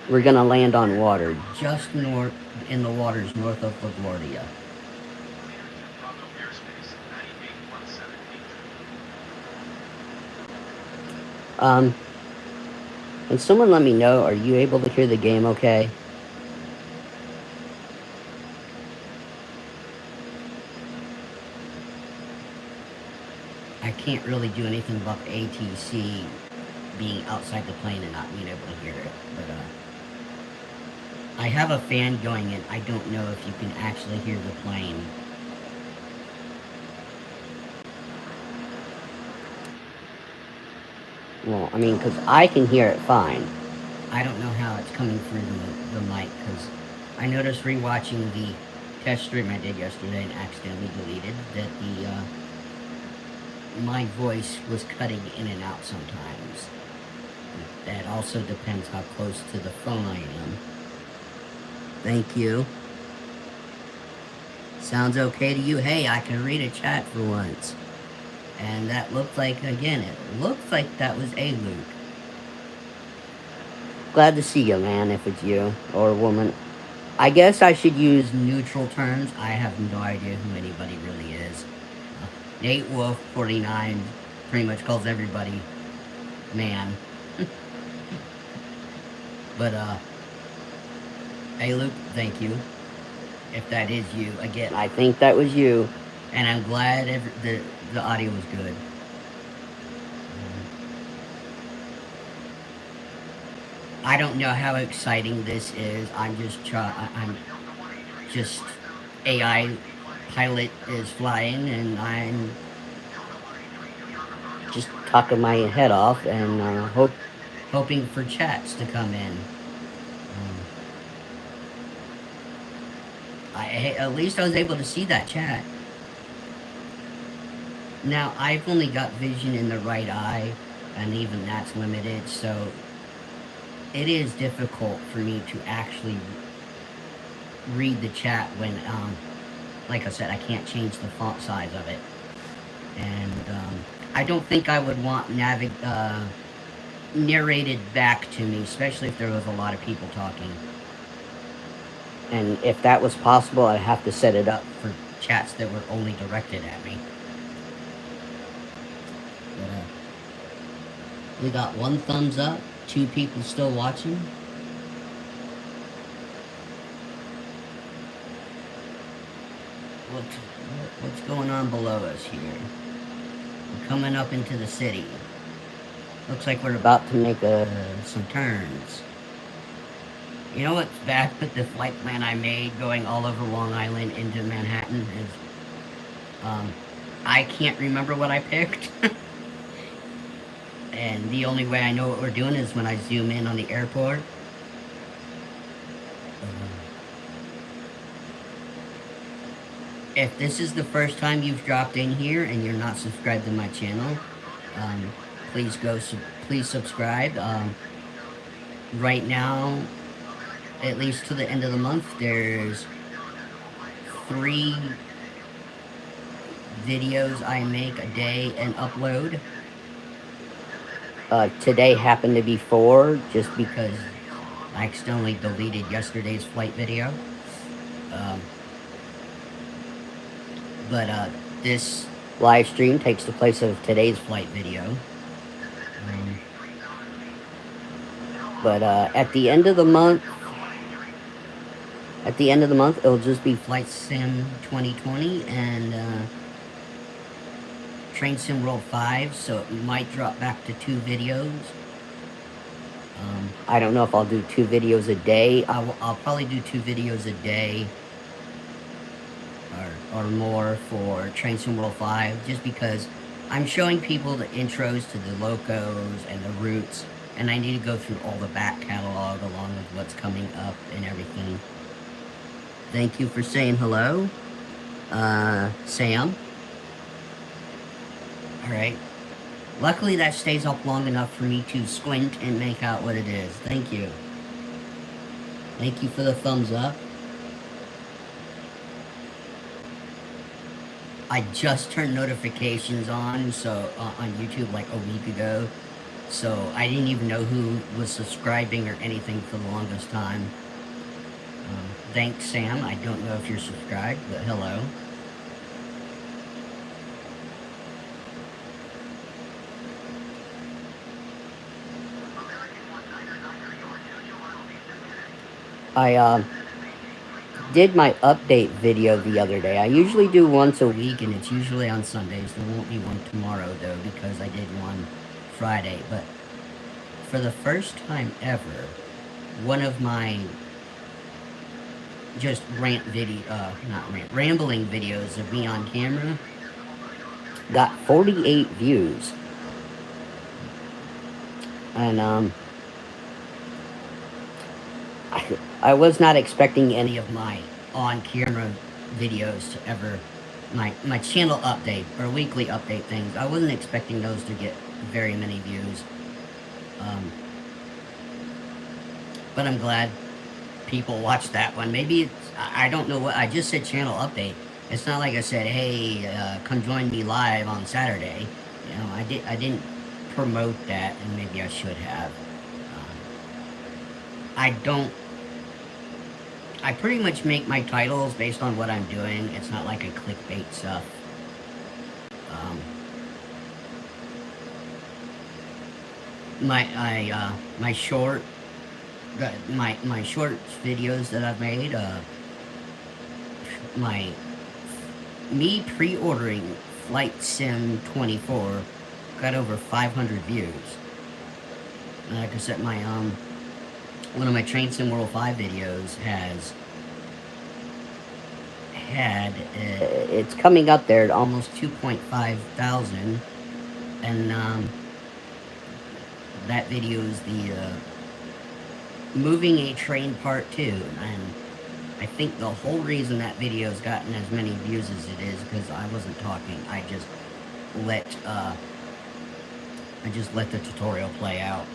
we're gonna land on water, just north, in the waters north of LaGuardia. And someone let me know, are you able to hear the game okay? I can't really do anything about the ATC being outside the plane and not being able to hear it, but I have a fan going in. I don't know if you can actually hear the plane. Well, I mean, because I can hear it fine. I don't know how it's coming through the mic, because I noticed rewatching the test stream I did yesterday and accidentally deleted that my voice was cutting in and out sometimes. That also depends how close to the phone I am. Thank you. Sounds okay to you? Hey, I can read a chat for once. And that looked like, again, it looks like that was a Luke. Glad to see you, man, if it's you, or woman. I guess I should use neutral terms. I have no idea who anybody really is. Nate Wolf 49 pretty much calls everybody man. But, hey Luke, thank you. If that is you, again, I think that was you. And I'm glad the audio was good. I don't know how exciting this is. I'm just AI pilot is flying, and I'm just talking my head off and hoping for chats to come in. At least I was able to see that chat. Now, I've only got vision in the right eye, and even that's limited, so it is difficult for me to actually read the chat when, like I said, I can't change the font size of it. And I don't think I would want narrated back to me, especially if there was a lot of people talking. And if that was possible, I'd have to set it up for chats that were only directed at me. But, we got 1 thumbs up, 2 people still watching. What's going on below us here? We're coming up into the city. Looks like we're about to make some turns. You know what's bad with the flight plan I made going all over Long Island into Manhattan is I can't remember what I picked. And the only way I know what we're doing is when I zoom in on the airport. If this is the first time you've dropped in here and you're not subscribed to my channel, please subscribe. Right now, at least to the end of the month, there's 3 videos I make a day and upload. Today happened to be 4, Just because I accidentally deleted yesterday's flight video. Um, but this live stream takes the place of today's flight video. But at the end of the month, it'll just be Flight Sim 2020 and Train Sim World 5, so it might drop back to 2 videos. I don't know if I'll do 2 videos a day. I'll probably do 2 videos a day or more for Train Sim World 5, just because I'm showing people the intros to the locos and the routes, and I need to go through all the back catalog along with what's coming up and everything. Thank you for saying hello, Sam. Alright. Luckily that stays up long enough for me to squint and make out what it is. Thank you. Thank you for the thumbs up. I just turned notifications on, so on YouTube like a week ago, so I didn't even know who was subscribing or anything for the longest time. Thanks, Sam. I don't know if you're subscribed, but hello. I did my update video the other day. I usually do once a week, and it's usually on Sundays. There won't be one tomorrow, though, because I did one Friday. But for the first time ever, one of my just rambling videos of me on camera got 48 views. And I was not expecting any of my on-camera videos to ever, my channel update or weekly update things. I wasn't expecting those to get very many views. But I'm glad people watched that one. Maybe it's, I don't know what, I just said channel update. It's not like I said, hey, come join me live on Saturday. You know, I didn't promote that, and maybe I should have. I pretty much make my titles based on what I'm doing. It's not like a clickbait stuff. My short videos that I've made, me pre-ordering Flight Sim 24 got over 500 views. And like I said, my one of my Train Sim World 5 videos it's coming up there at almost 2.5 thousand, and that video is the moving a train part 2, and I think the whole reason that video has gotten as many views as it is because I wasn't talking. I just let the tutorial play out.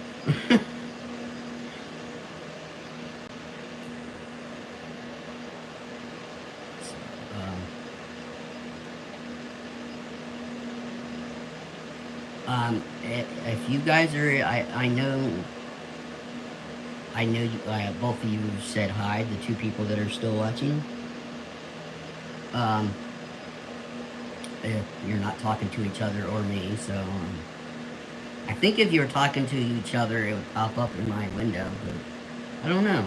If you guys are, I know you, both of you said hi, the 2 people that are still watching. You're not talking to each other or me, so, I think if you were talking to each other, it would pop up in my window, but I don't know.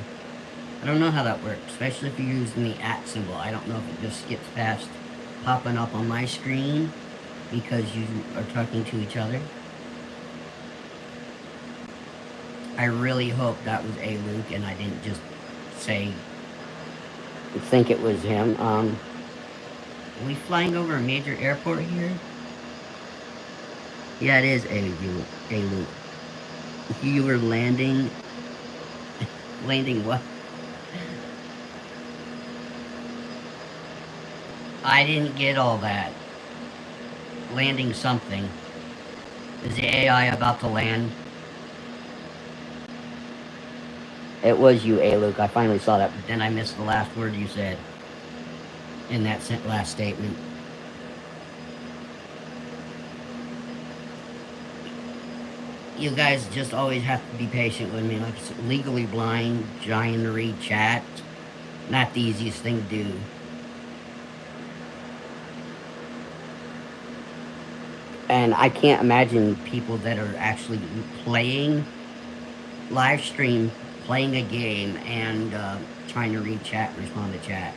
I don't know how that works, especially if you're using the @ symbol. I don't know if it just skips past popping up on my screen because you are talking to each other. I really hope that was a Luke and I didn't just say... think it was him. Are we flying over a major airport here? Yeah, it is a Luke. You were landing... landing what? I didn't get all that. Landing something. Is the AI about to land? It was you, Luke. I finally saw that. Then I missed the last word you said in that last statement. You guys just always have to be patient with me. Like, it's legally blind, trying to read chat, not the easiest thing to do. And I can't imagine people that are actually playing, live stream, playing a game, and trying to read chat and respond to chat.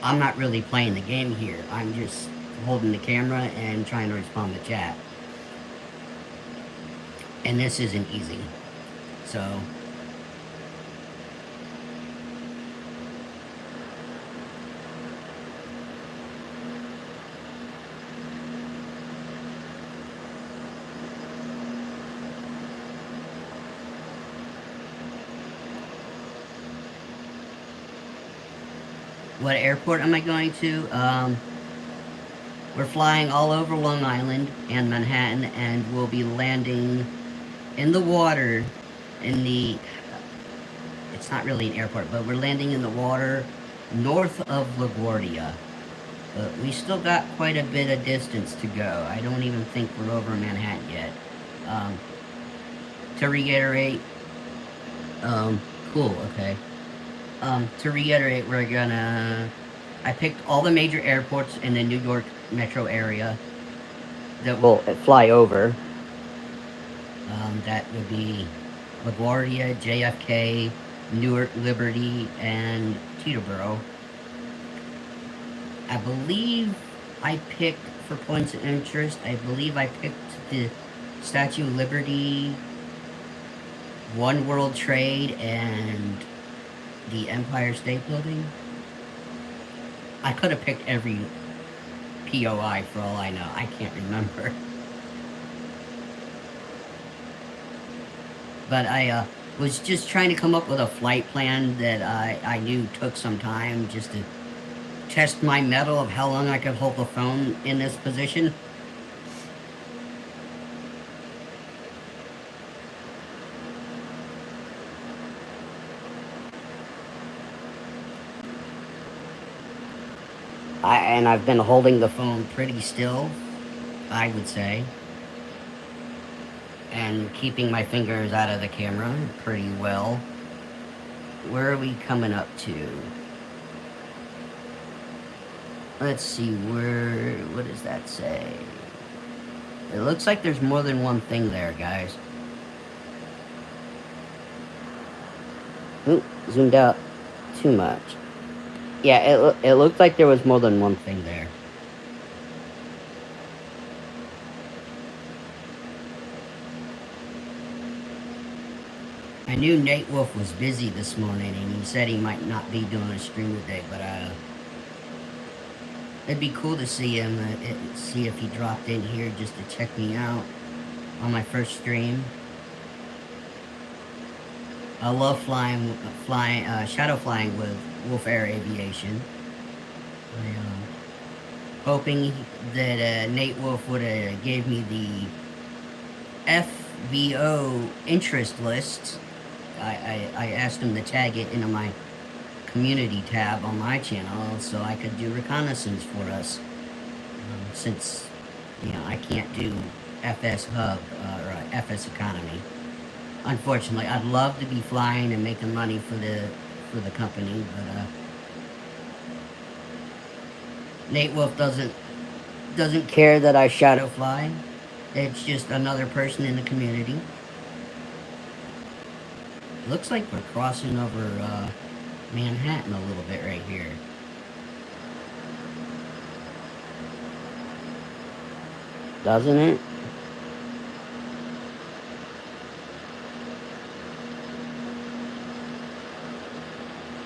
I'm not really playing the game here. I'm just holding the camera and trying to respond to chat. And this isn't easy. So, what airport am I going to? We're flying all over Long Island and Manhattan, and we'll be landing in the water in the, it's not really an airport, but we're landing in the water north of LaGuardia. But we still got quite a bit of distance to go. I don't even think we're over Manhattan yet. Um, to reiterate, cool, okay. To reiterate, I picked all the major airports in the New York metro area that will fly over. That would be LaGuardia, JFK, Newark, Liberty, and Teterboro. I believe I picked, for points of interest, I believe I picked the Statue of Liberty, One World Trade, and the Empire State Building. I could have picked every POI for all I know. I can't remember. But I was just trying to come up with a flight plan that I knew took some time, just to test my mettle of how long I could hold the phone in this position. And I've been holding the phone pretty still, I would say. And keeping my fingers out of the camera pretty well. Where are we coming up to? Let's see, what does that say? It looks like there's more than one thing there, guys. Ooh, zoomed out too much. Yeah, it looked like there was more than one thing there. I knew Nate Wolf was busy this morning, and he said he might not be doing a stream today, but it'd be cool to see him, see if he dropped in here just to check me out on my first stream. I love shadow flying with Wolf Air Aviation. Hoping that Nate Wolf would have gave me the FBO interest list. I asked him to tag it into my community tab on my channel so I could do reconnaissance for us. Since, I can't do FS Hub or FS Economy. Unfortunately, I'd love to be flying and making money for the company, but Nate Wolf doesn't care that I shadow fly. It's just another person in the community. Looks like we're crossing over Manhattan a little bit right here. Doesn't it?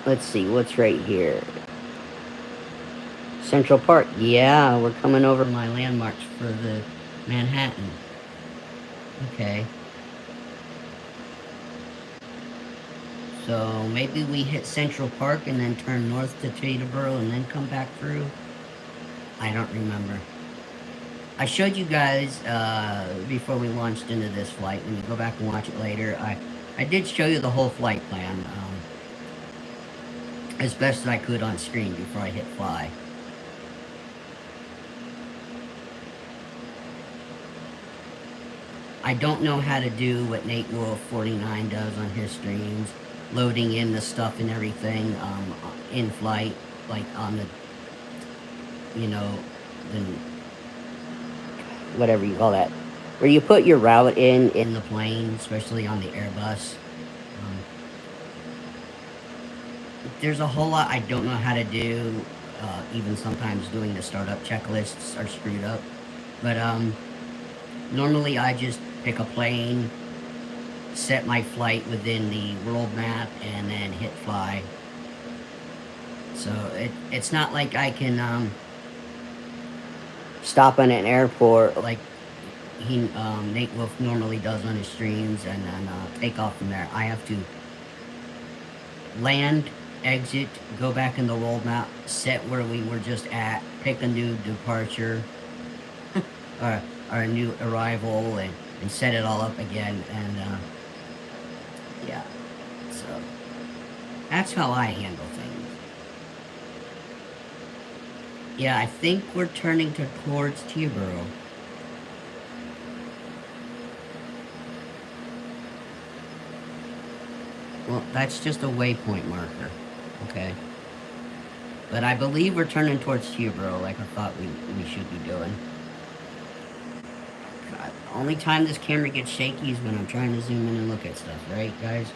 Let's see, what's right here? Central Park. Yeah, we're coming over my landmarks for the Manhattan. Okay. So maybe we hit Central Park and then turn north to Teterboro and then come back through. I don't remember. I showed you guys before we launched into this flight. When you go back and watch it later, I did show you the whole flight plan as best as I could on screen before I hit fly. I don't know how to do what Nate Wolf 49 does on his streams, loading in the stuff and everything in flight, like on the, the whatever you call that, where you put your route in the plane, especially on the Airbus. There's a whole lot I don't know how to do. Even sometimes doing the startup checklists are screwed up. But normally I just pick a plane, set my flight within the world map, and then hit fly. So it's not like I can stop in an airport like Nate Wolf normally does on his streams and then take off from there. I have to land, exit, go back in the world map, set where we were just at, pick a new departure, or a new arrival, and set it all up again, and yeah, so that's how I handle things. Yeah, I think we're turning towards Teterboro. Well, that's just a waypoint marker, okay? But I believe we're turning towards Teterboro like I thought we should be doing. God, the only time this camera gets shaky is when I'm trying to zoom in and look at stuff, right, guys?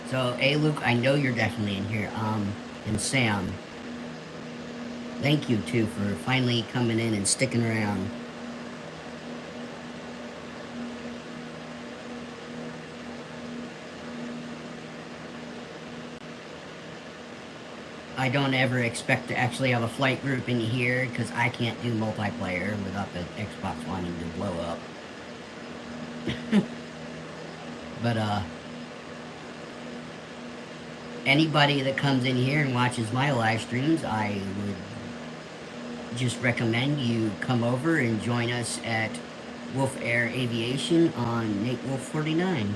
So, hey, Luke, I know you're definitely in here. And Sam, thank you, too, for finally coming in and sticking around. I don't ever expect to actually have a flight group in here, because I can't do multiplayer without the Xbox wanting to blow up. But, anybody that comes in here and watches my live streams, I would just recommend you come over and join us at Wolf Air Aviation on Nate Wolf 49.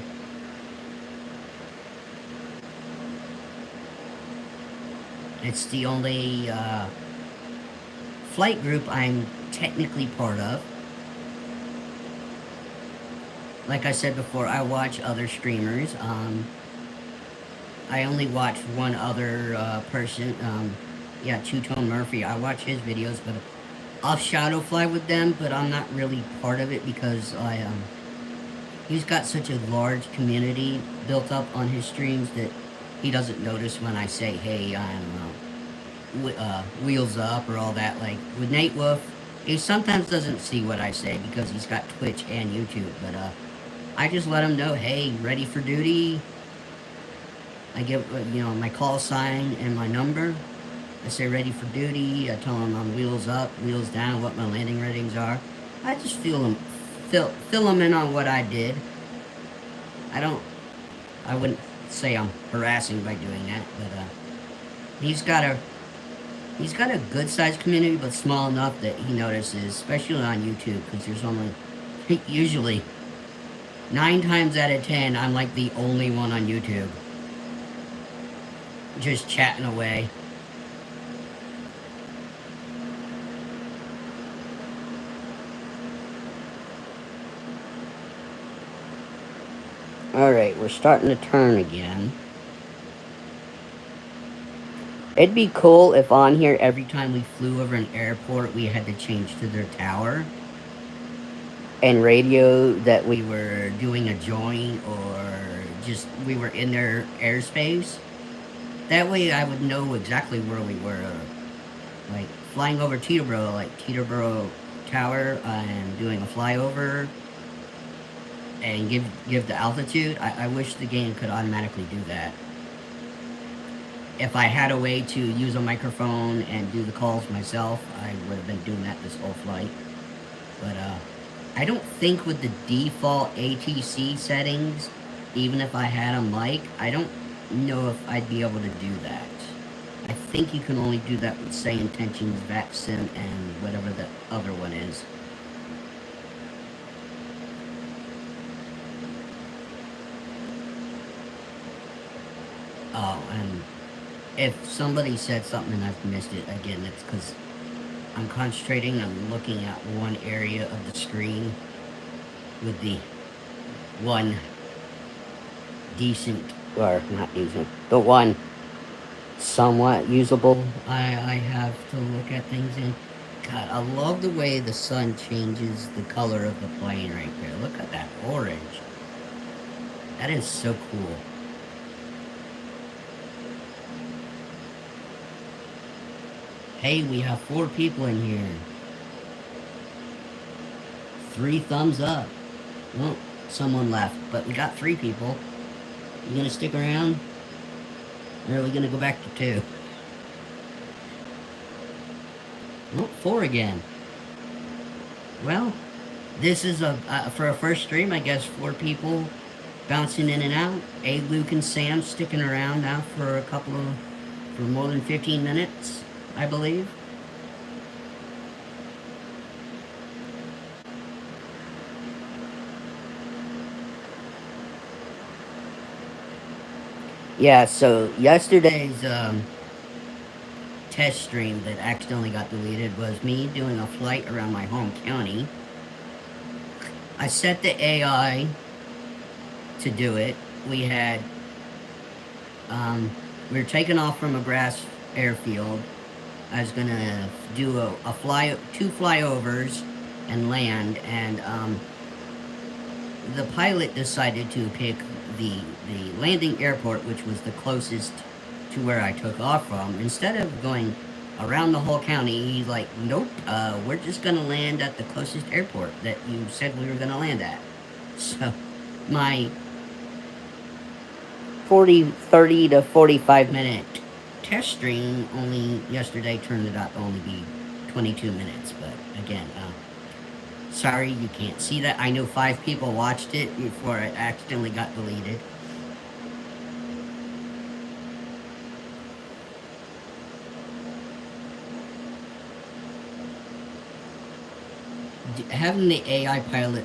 It's the only flight group I'm technically part of. Like I said before, I watch other streamers. I only watch one other person. Two-Tone Murphy. I watch his videos, but I'll shadow fly with them, but I'm not really part of it because he's got such a large community built up on his streams that he doesn't notice when I say, hey, I'm wheels up or all that. Like with Nate Wolf, he sometimes doesn't see what I say because he's got Twitch and YouTube, but I just let him know, hey, ready for duty. I give, my call sign and my number. I say ready for duty. I tell him I'm wheels up, wheels down, what my landing ratings are. I just fill him in on what I did. I wouldn't say I'm harassing by doing that, but he's got a good sized community, but small enough that he notices, especially on YouTube, because there's only, usually, 9 times out of 10, I'm like the only one on YouTube. Just chatting away. Alright, we're starting to turn again. It'd be cool if on here, every time we flew over an airport, we had to change to their tower and radio that we were doing a join or just we were in their airspace. That way I would know exactly where we were. Like flying over Teterboro, like Teterboro Tower, and doing a flyover and give the altitude. I wish the game could automatically do that. If I had a way to use a microphone and do the calls myself, I would have been doing that this whole flight. But I don't think with the default ATC settings, even if I had a mic, I don't know if I'd be able to do that. I think you can only do that with Say Intentions, VacSim, and whatever the other one is. Oh, and if somebody said something and I've missed it, again, it's because I'm concentrating on looking at one area of the screen with the one decent, or not decent, the one somewhat usable. I have to look at things in. God, I love the way the sun changes the color of the plane right there. Look at that orange. That is so cool. Hey, we have 4 people in here. 3 thumbs up. Well, someone left, but we got 3 people. You gonna stick around? Or are we gonna go back to 2? Oh, 4 again. Well, this is for a first stream, I guess 4 people bouncing in and out. A, Luke, and Sam sticking around now for for more than 15 minutes, I believe. Yeah, so yesterday's test stream that accidentally got deleted was me doing a flight around my home county. I set the AI to do it. We had, we were taking off from a grass airfield. I was gonna do two flyovers and land, and the pilot decided to pick the landing airport, which was the closest to where I took off from. Instead of going around the whole county, he's like, nope, we're just gonna land at the closest airport that you said we were gonna land at. So my 30 to 45 minute test stream only yesterday turned it out to only be 22 minutes, but again, sorry you can't see that. I know 5 people watched it before it accidentally got deleted. Having the AI pilot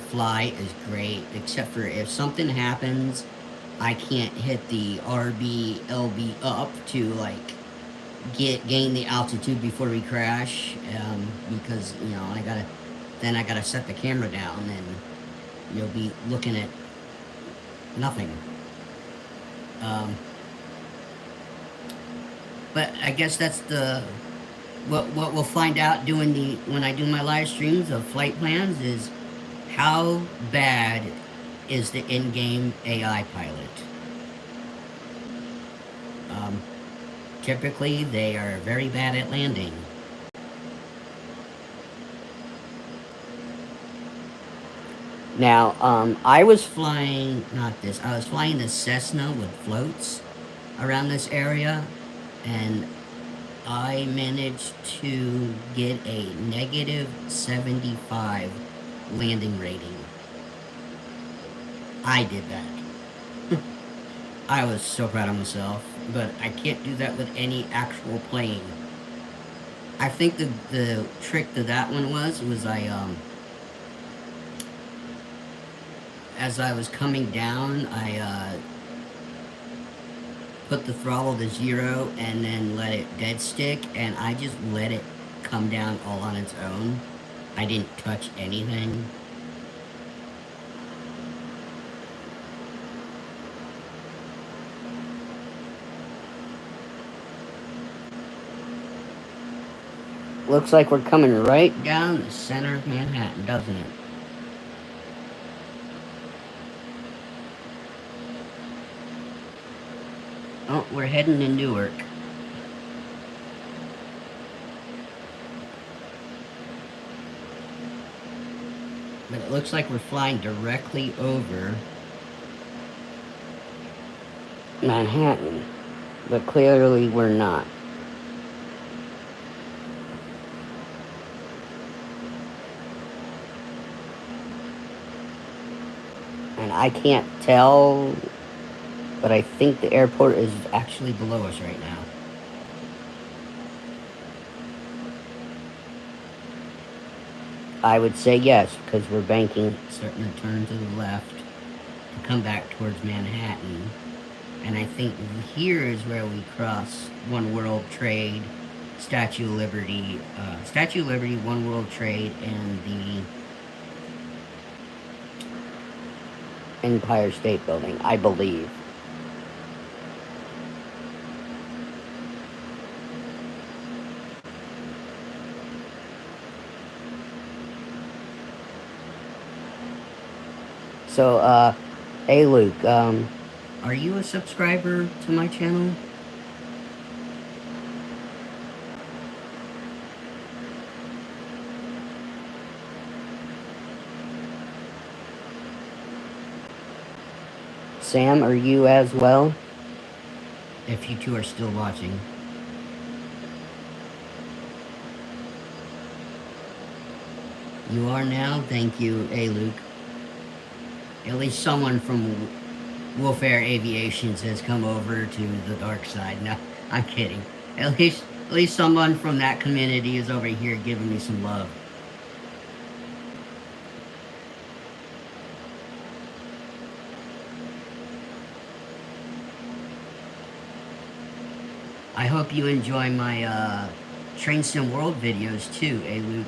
fly is great, except for if something happens, I can't hit the RB, LB up to like gain the altitude before we crash, because you know I gotta set the camera down and you'll be looking at nothing. But I guess that's what we'll find out when I do my live streams of flight plans is how bad is the in-game AI pilot. Typically, they are very bad at landing. Now, I was flying, I was flying the Cessna with floats around this area, and I managed to get a negative 75 landing rating. I did that. I was so proud of myself, but I can't do that with any actual plane. I think the trick to that one was as I was coming down, I put the throttle to 0 and then let it dead stick, and I just let it come down all on its own. I didn't touch anything. Looks like we're coming right down the center of Manhattan, doesn't it? Oh, we're heading to Newark. But it looks like we're flying directly over Manhattan, but clearly we're not. And I can't tell, but I think the airport is actually below us right now. I would say yes, because we're banking. Starting to turn to the left to come back towards Manhattan. And I think here is where we cross One World Trade Statue of Liberty, One World Trade, and the Empire State Building, I believe. So, hey Luke, Are you a subscriber to my channel? Sam, are you as well? If you two are still watching. You are now? Thank you, hey Luke. At least someone from Wolf Air Aviations has come over to the dark side. No, I'm kidding. At least someone from that community is over here giving me some love. I hope you enjoy my Train Sim World videos too, hey Luke.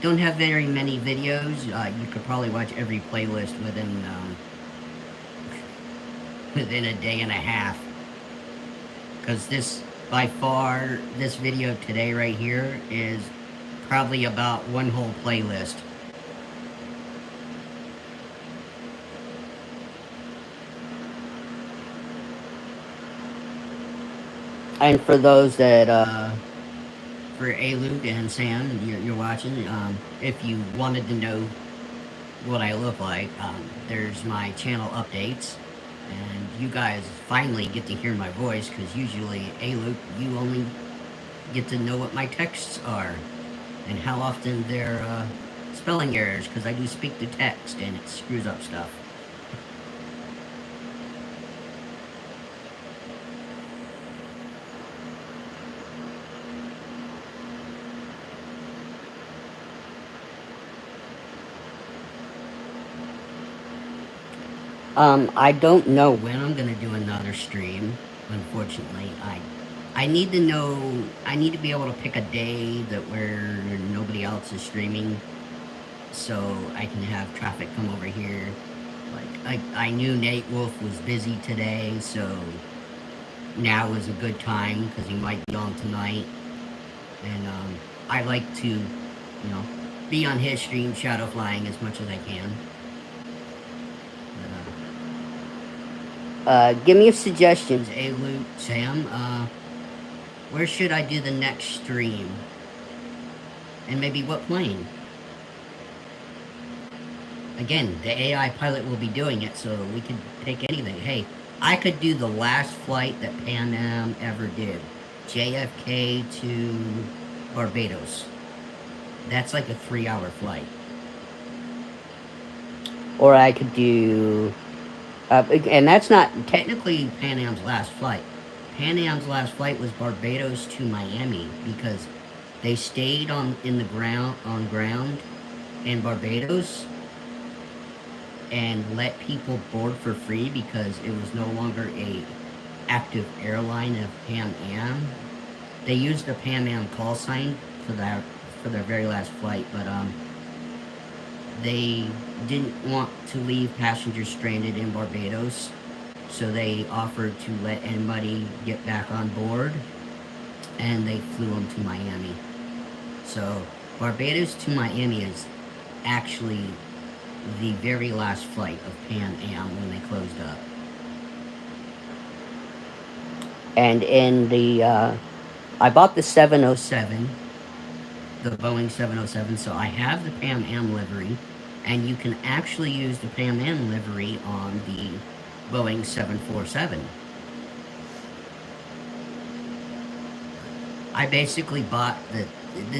Don't have very many videos. You could probably watch every playlist within a day and a half. Because by far, this video today right here is probably about one whole playlist. And for those that, for A. Luke and Sam, you're watching, if you wanted to know what I look like, there's my channel updates. And you guys finally get to hear my voice, because usually, A. Luke, you only get to know what my texts are. And how often they're spelling errors, because I do speak to text, and it screws up stuff. I don't know When I'm gonna do another stream, unfortunately, I need to know, I need to be able to pick a day where nobody else is streaming, so I can have traffic come over here. Like, I knew Nate Wolf was busy today, so now is a good time, because he might be on tonight. And, I like to, be on his stream, shadow flying as much as I can. give me a suggestion. Hey, Luke, Sam, where should I do the next stream? And maybe what plane? Again, the AI pilot will be doing it, so we could pick anything. Hey, I could do the last flight that Pan Am ever did. JFK to Barbados. That's like a 3-hour flight. Or I could do... and that's not... Technically Pan Am's last flight. Pan Am's last flight was Barbados to Miami, because they stayed on ground in Barbados and let people board for free, because it was no longer a active airline of Pan Am. They used the Pan Am call sign for their very last flight, but they didn't want to leave passengers stranded in Barbados, so they offered to let anybody get back on board, and they flew them to Miami. So Barbados to Miami is actually the very last flight of Pan Am when they closed up. And in the, I bought the 707. The Boeing 707, so I have the Pan Am livery, and you can actually use the Pan Am livery on the Boeing 747. I basically bought the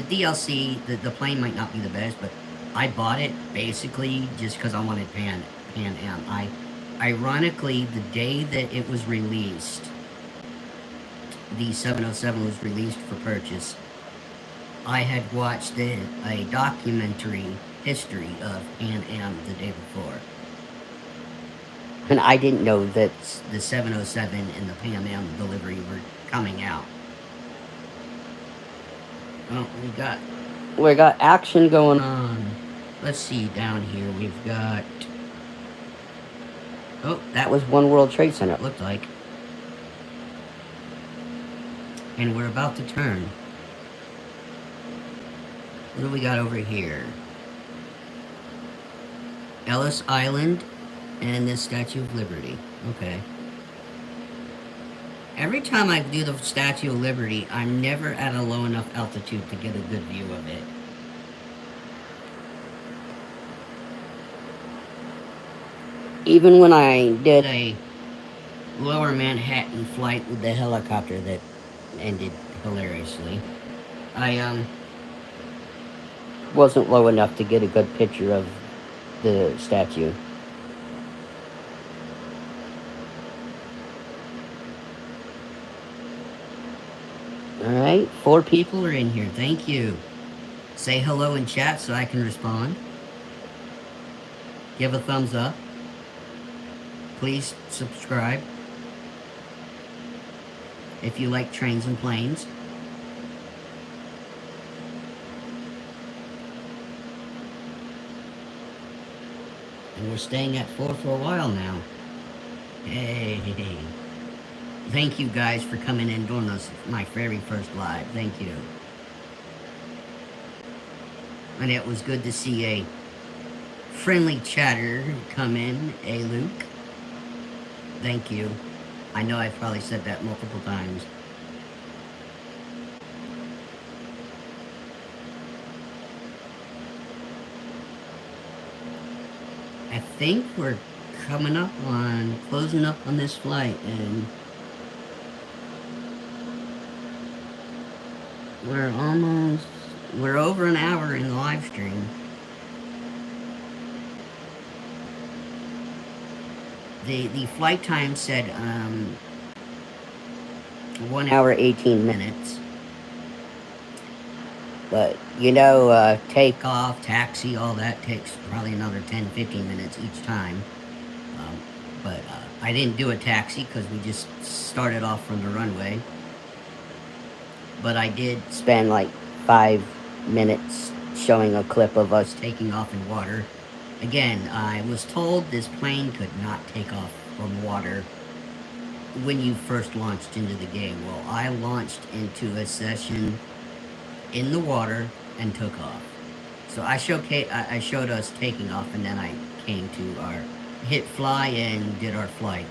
DLC, the plane might not be the best, but I bought it basically just because I wanted Pan Am. Ironically, the day that it was released, the 707 was released for purchase, I had watched a documentary history of Pan Am the day before. And I didn't know that the 707 and the Pan Am delivery were coming out. Oh, we got action going on. Let's see, down here we've got... Oh, that was One World Trade Center, it looked like. And we're about to turn. What do we got over here? Ellis Island and the Statue of Liberty. Okay. Every time I do the Statue of Liberty, I'm never at a low enough altitude to get a good view of it. Even when I did a lower Manhattan flight with the helicopter that ended hilariously, I wasn't low enough to get a good picture of the statue. Alright, 4 people are in here. Thank you. Say hello in chat so I can respond. Give a thumbs up. Please subscribe if you like trains and planes. And we're staying at 4 for a while now. Hey. Thank you guys for coming in doing this, my very first live. Thank you. And it was good to see a friendly chatter come in. Hey, Luke. Thank you. I know I've probably said that multiple times. I think we're closing up on this flight, and we're over an hour in the live stream. The flight time said 1 hour 18 minutes. But, you know, takeoff, taxi, all that takes probably another 10-15 minutes each time. But I didn't do a taxi because we just started off from the runway. But I did spend like 5 minutes showing a clip of us taking off in water. Again, I was told this plane could not take off from water when you first launched into the game. Well, I launched into a session in the water and took off. So I showed us taking off, and then I came to our hit fly and did our flight.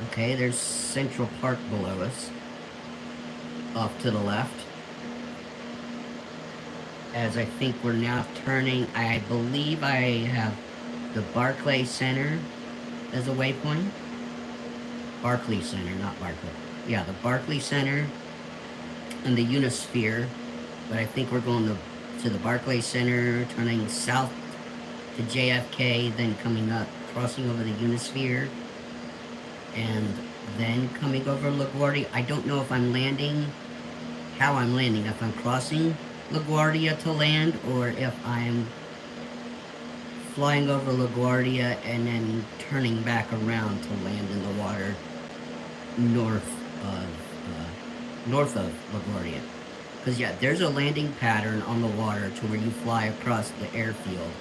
Okay, there's Central Park below us, off to the left. As I think we're now turning, I believe I have the Barclay Center as a waypoint. Barclay Center, not Barclay. Yeah, the Barclay Center and the Unisphere. But I think we're going to the Barclay Center, turning south to JFK, then coming up, crossing over the Unisphere, and then coming over LaGuardia. I don't know if I'm landing, how I'm landing, if I'm crossing LaGuardia to land, or if I'm flying over LaGuardia and then turning back around to land in the water north of LaGuardia. Because, yeah, there's a landing pattern on the water to where you fly across the airfield.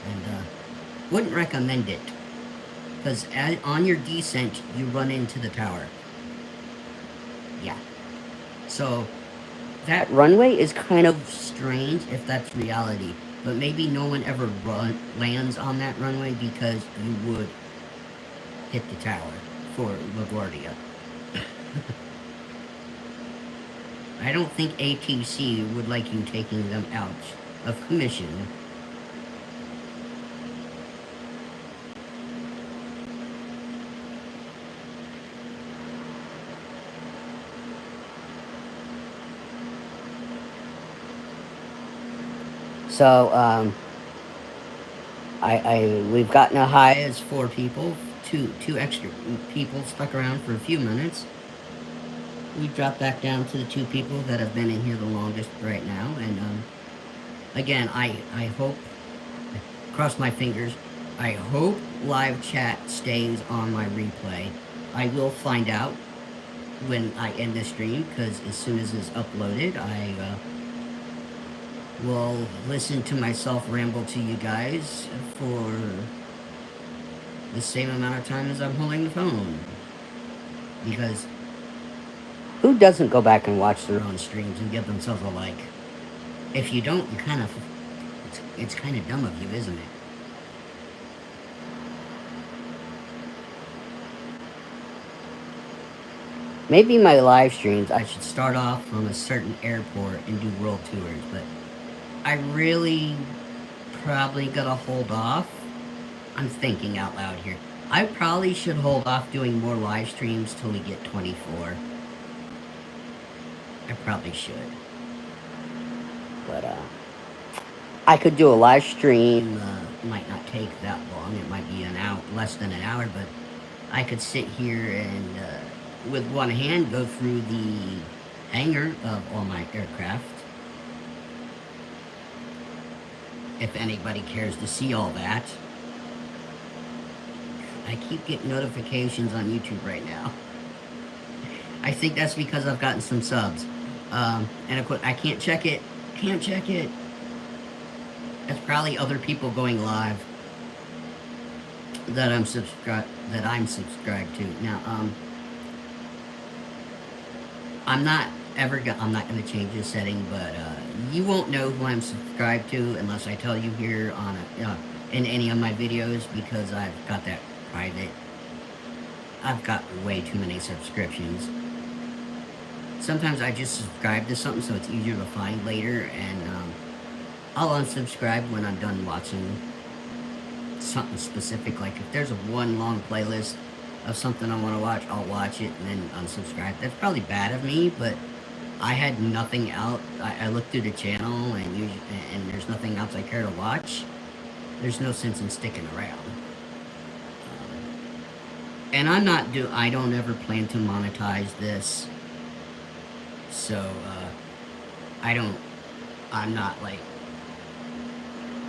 And wouldn't recommend it. Because on your descent, you run into the tower. Yeah. So, that runway is kind of strange if that's reality. But maybe no one ever lands on that runway because you would hit the tower for LaGuardia. I don't think ATC would like you taking them out of commission. So, we've gotten a high as 4 people, two extra people stuck around for a few minutes. We dropped back down to the 2 people that have been in here the longest right now, and again, I hope, cross my fingers, I hope live chat stays on my replay. I will find out. when I end the stream, because as soon as it's uploaded, I will listen to myself ramble to you guys for the same amount of time as I'm holding the phone. Because Who doesn't go back and watch their their own streams and give themselves a like. If you don't, you kind of, it's kind of dumb of you, isn't it? Maybe my live streams, I should start off from a certain airport and do world tours, but I really probably gotta hold off. I'm thinking out loud here. I probably should hold off doing more live streams till we get 24. I probably should. But I could do a live stream. Might not take that long. It might be an hour, less than an hour, but I could sit here and with one hand go through the hangar of all my aircraft. If anybody cares to see all that. I keep getting notifications on YouTube right now. I think that's because I've gotten some subs. And of course, I can't check it. Can't check it. That's probably other people going live that I'm subscribed to. Now, I'm not gonna change this setting, but you won't know who I'm subscribed to unless I tell you here on in any of my videos, because I've got that private. I've got way too many subscriptions. Sometimes I just subscribe to something so it's easier to find later, and I'll unsubscribe when I'm done watching something specific. Like if there's one long playlist of something I want to watch, I'll watch it and then unsubscribe. That's probably bad of me, but I had nothing out. I looked through the channel and there's nothing else I care to watch. There's no sense in sticking around. And I don't ever plan to monetize this. So, I'm not like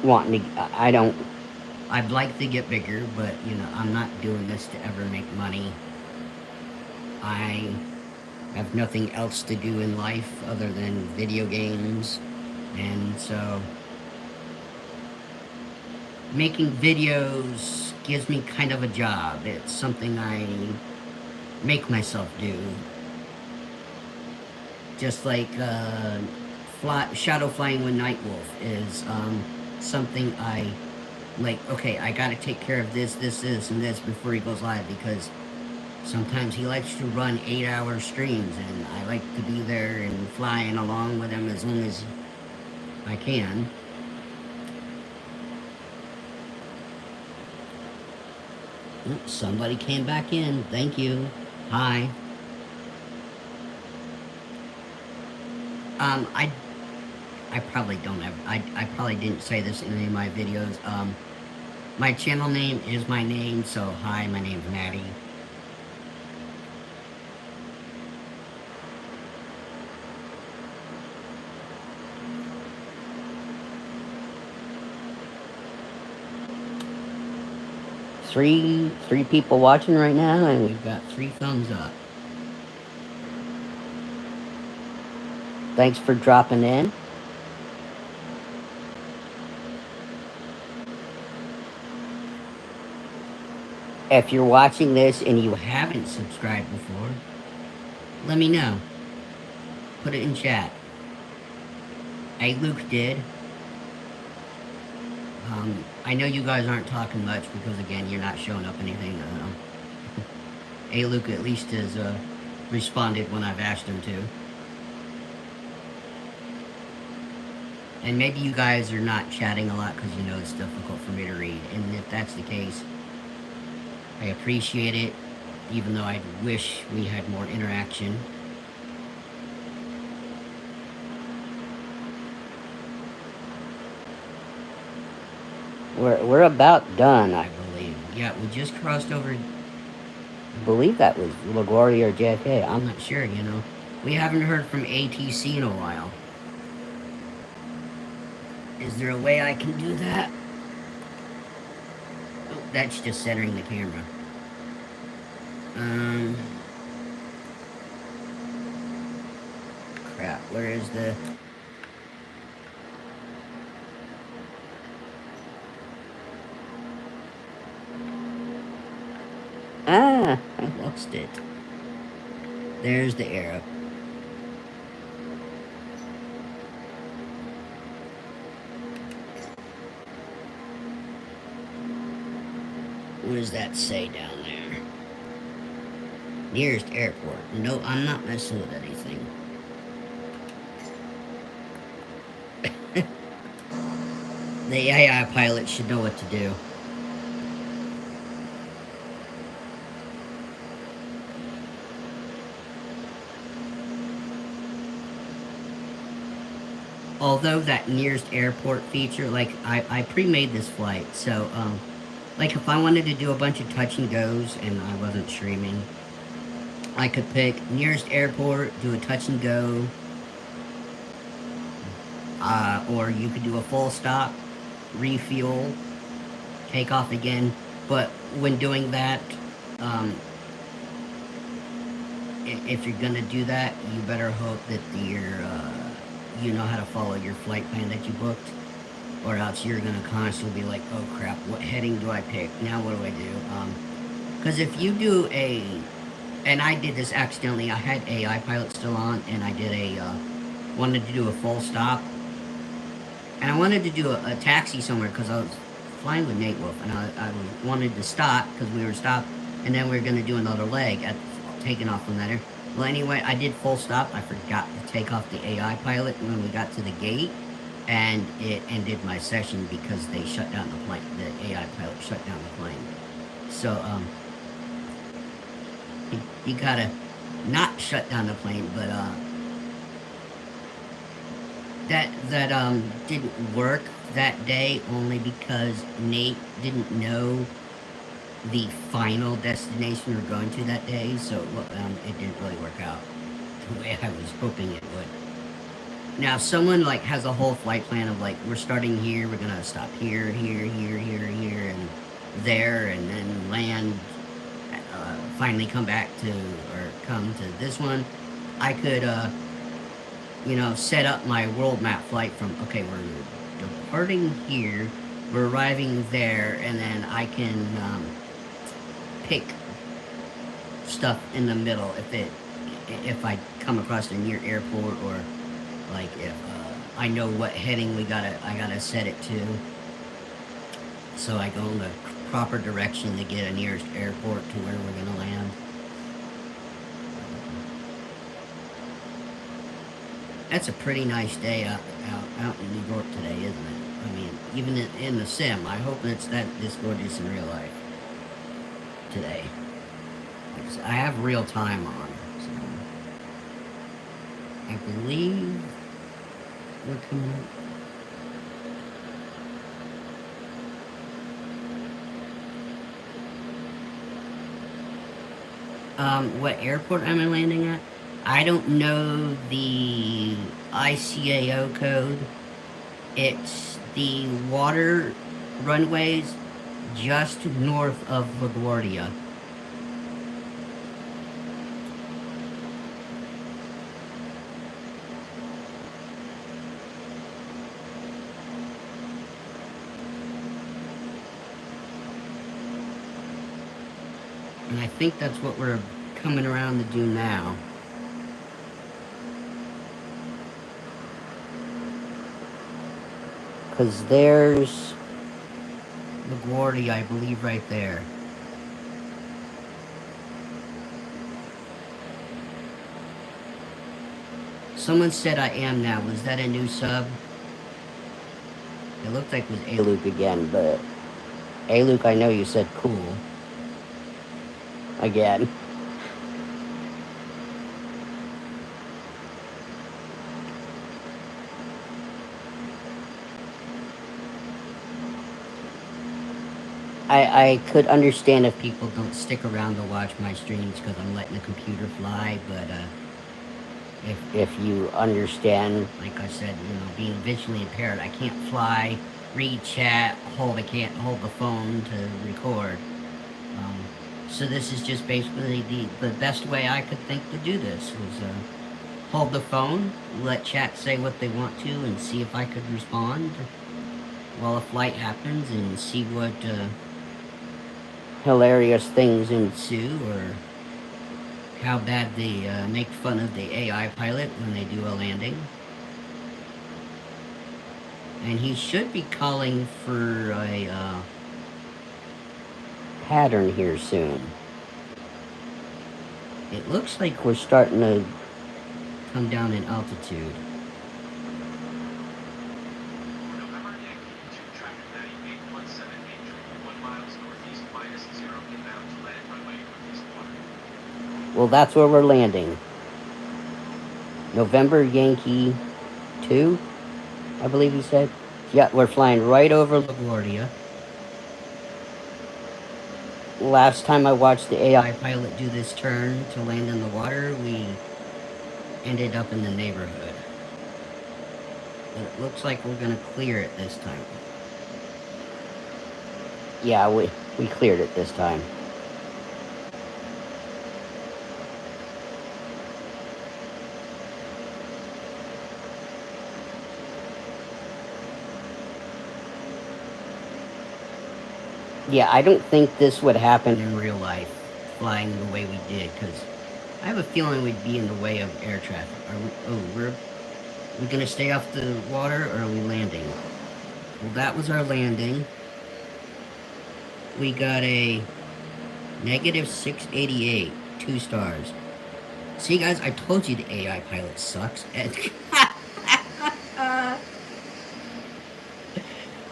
wanting to, I'd like to get bigger, but, you know, I'm not doing this to ever make money. I have nothing else to do in life other than video games, and so making videos gives me kind of a job. It's something I make myself do. Just like shadow flying with Nightwolf is something I like. Okay, I gotta take care of this, and this before he goes live, because sometimes he likes to run 8-hour streams, and I like to be there and flying along with him as long as I can. Oh, somebody came back in. Thank you. Hi. I probably don't have, I probably didn't say this in any of my videos. My channel name is my name, so hi, my name's Maddie. Three people watching right now, and We've got 3 thumbs up. thanks for dropping in. If you're watching this and you Haven't subscribed before, let me know. Put it in chat. Hey, Luke did. I know you guys aren't talking much because, again, you're not showing up anything. Hey, Luke at least has responded when I've asked him to. And maybe you guys are not chatting a lot because you know it's difficult for me to read. And if that's the case, I appreciate it, even though I wish we had more interaction. we're about done. I believe. Yeah, we just crossed over. I believe that was LaGuardia or JFK. I'm not sure, you know. We haven't heard from ATC in a while. Is there a way I can do that? Oh, that's just centering the camera. crap. Where is the... Ah, I lost it. There's the arrow. What does that say down there? Nearest airport. No, I'm not messing with anything. The AI pilot should know what to do. Although that nearest airport feature, like, I pre-made this flight, so, like, if I wanted to do a bunch of touch and goes and I wasn't streaming, I could pick nearest airport, do a touch and go, or you could do a full stop, refuel, take off again. But when doing that, if you're gonna do that, you better hope that you know how to follow your flight plan that you booked, or else you're gonna constantly be like, oh crap, what heading do I pick? Now what do I do? Because if you do and I did this accidentally, I had AI pilot still on, and I did wanted to do a full stop, and I wanted to do a taxi somewhere because I was flying with Nate Wolf, and I wanted to stop because we were stopped, and then we were gonna do another leg at taking off from there. Well, anyway, I did full stop. I forgot to take off the AI pilot when we got to the gate, and it ended my session because they shut down the plane. The AI pilot shut down the plane. So, you gotta not shut down the plane, but, that didn't work that day only because Nate didn't know the final destination we're going to that day, so it didn't really work out the way I was hoping it would. Now, if someone like has a whole flight plan of like, we're starting here, we're gonna stop here, here, here, here, here, and there, and then land, finally come back to, or come to this one, I could, set up my world map flight from, okay, we're departing here, we're arriving there, and then I can, pick stuff in the middle if I come across a near airport, or like if I know what heading I gotta set it to, so I go in the proper direction to get a nearest airport to where we're gonna land. That's a pretty nice day out in New York today, isn't it? I mean, even in the sim, I hope it's this gorgeous in real life today. I have real time on, so I believe we're coming up. What airport am I landing at? I don't know the ICAO code. It's the water runways just north of LaGuardia. And I think that's what we're coming around to do now. Because there's LaGuardia, I believe, right there. Someone said I am now. Was that a new sub? It looked like it was A-Luke again, but A-Luke, I know you said cool. Again. I could understand if people don't stick around to watch my streams because I'm letting the computer fly, but if you understand, like I said, being visually impaired, I can't fly, read chat, I can't hold the phone to record. So this is just basically the best way I could think to do this was hold the phone, let chat say what they want to, and see if I could respond while a flight happens, and see what hilarious things ensue, or how bad they make fun of the AI pilot when they do a landing. And he should be calling for a pattern here soon. It looks like We're starting to come down in altitude. Well, that's where we're landing. November Yankee 2, I believe he said. Yeah, we're flying right over LaGuardia. Last time I watched the AI pilot do this turn to land in the water, we ended up in the neighborhood. But it looks like we're gonna clear it this time. Yeah, we cleared it this time. Yeah, I don't think this would happen in real life, flying the way we did, because I have a feeling we'd be in the way of air traffic. We're gonna stay off the water, or are we landing? Well, that was our landing. We got a negative 688, 2 stars. See, guys, I told you the AI pilot sucks.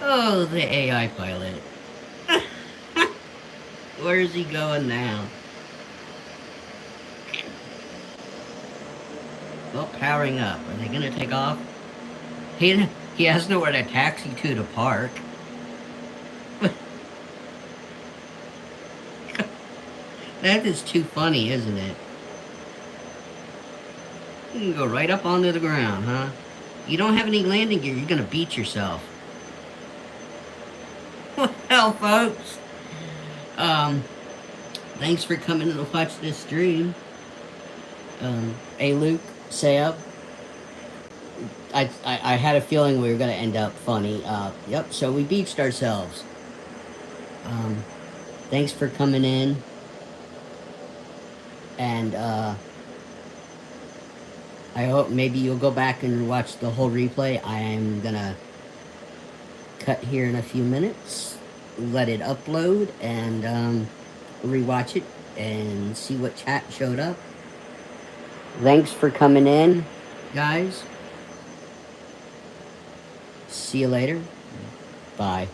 Oh, the AI pilot. Where is he going now? Well, powering up. Are they gonna take off? He has nowhere to taxi to park. That is too funny, isn't it? You can go right up onto the ground, huh? You don't have any landing gear, you're gonna beat yourself. Well, folks, thanks for coming to watch this stream. Hey, Luke, Sam. I had a feeling we were gonna end up funny. Yep, so we beached ourselves. Thanks for coming in. And, I hope maybe you'll go back and watch the whole replay. I am gonna cut here in a few minutes, let it upload, and rewatch it and see what chat showed up. Thanks for coming in, guys. See you later. Bye.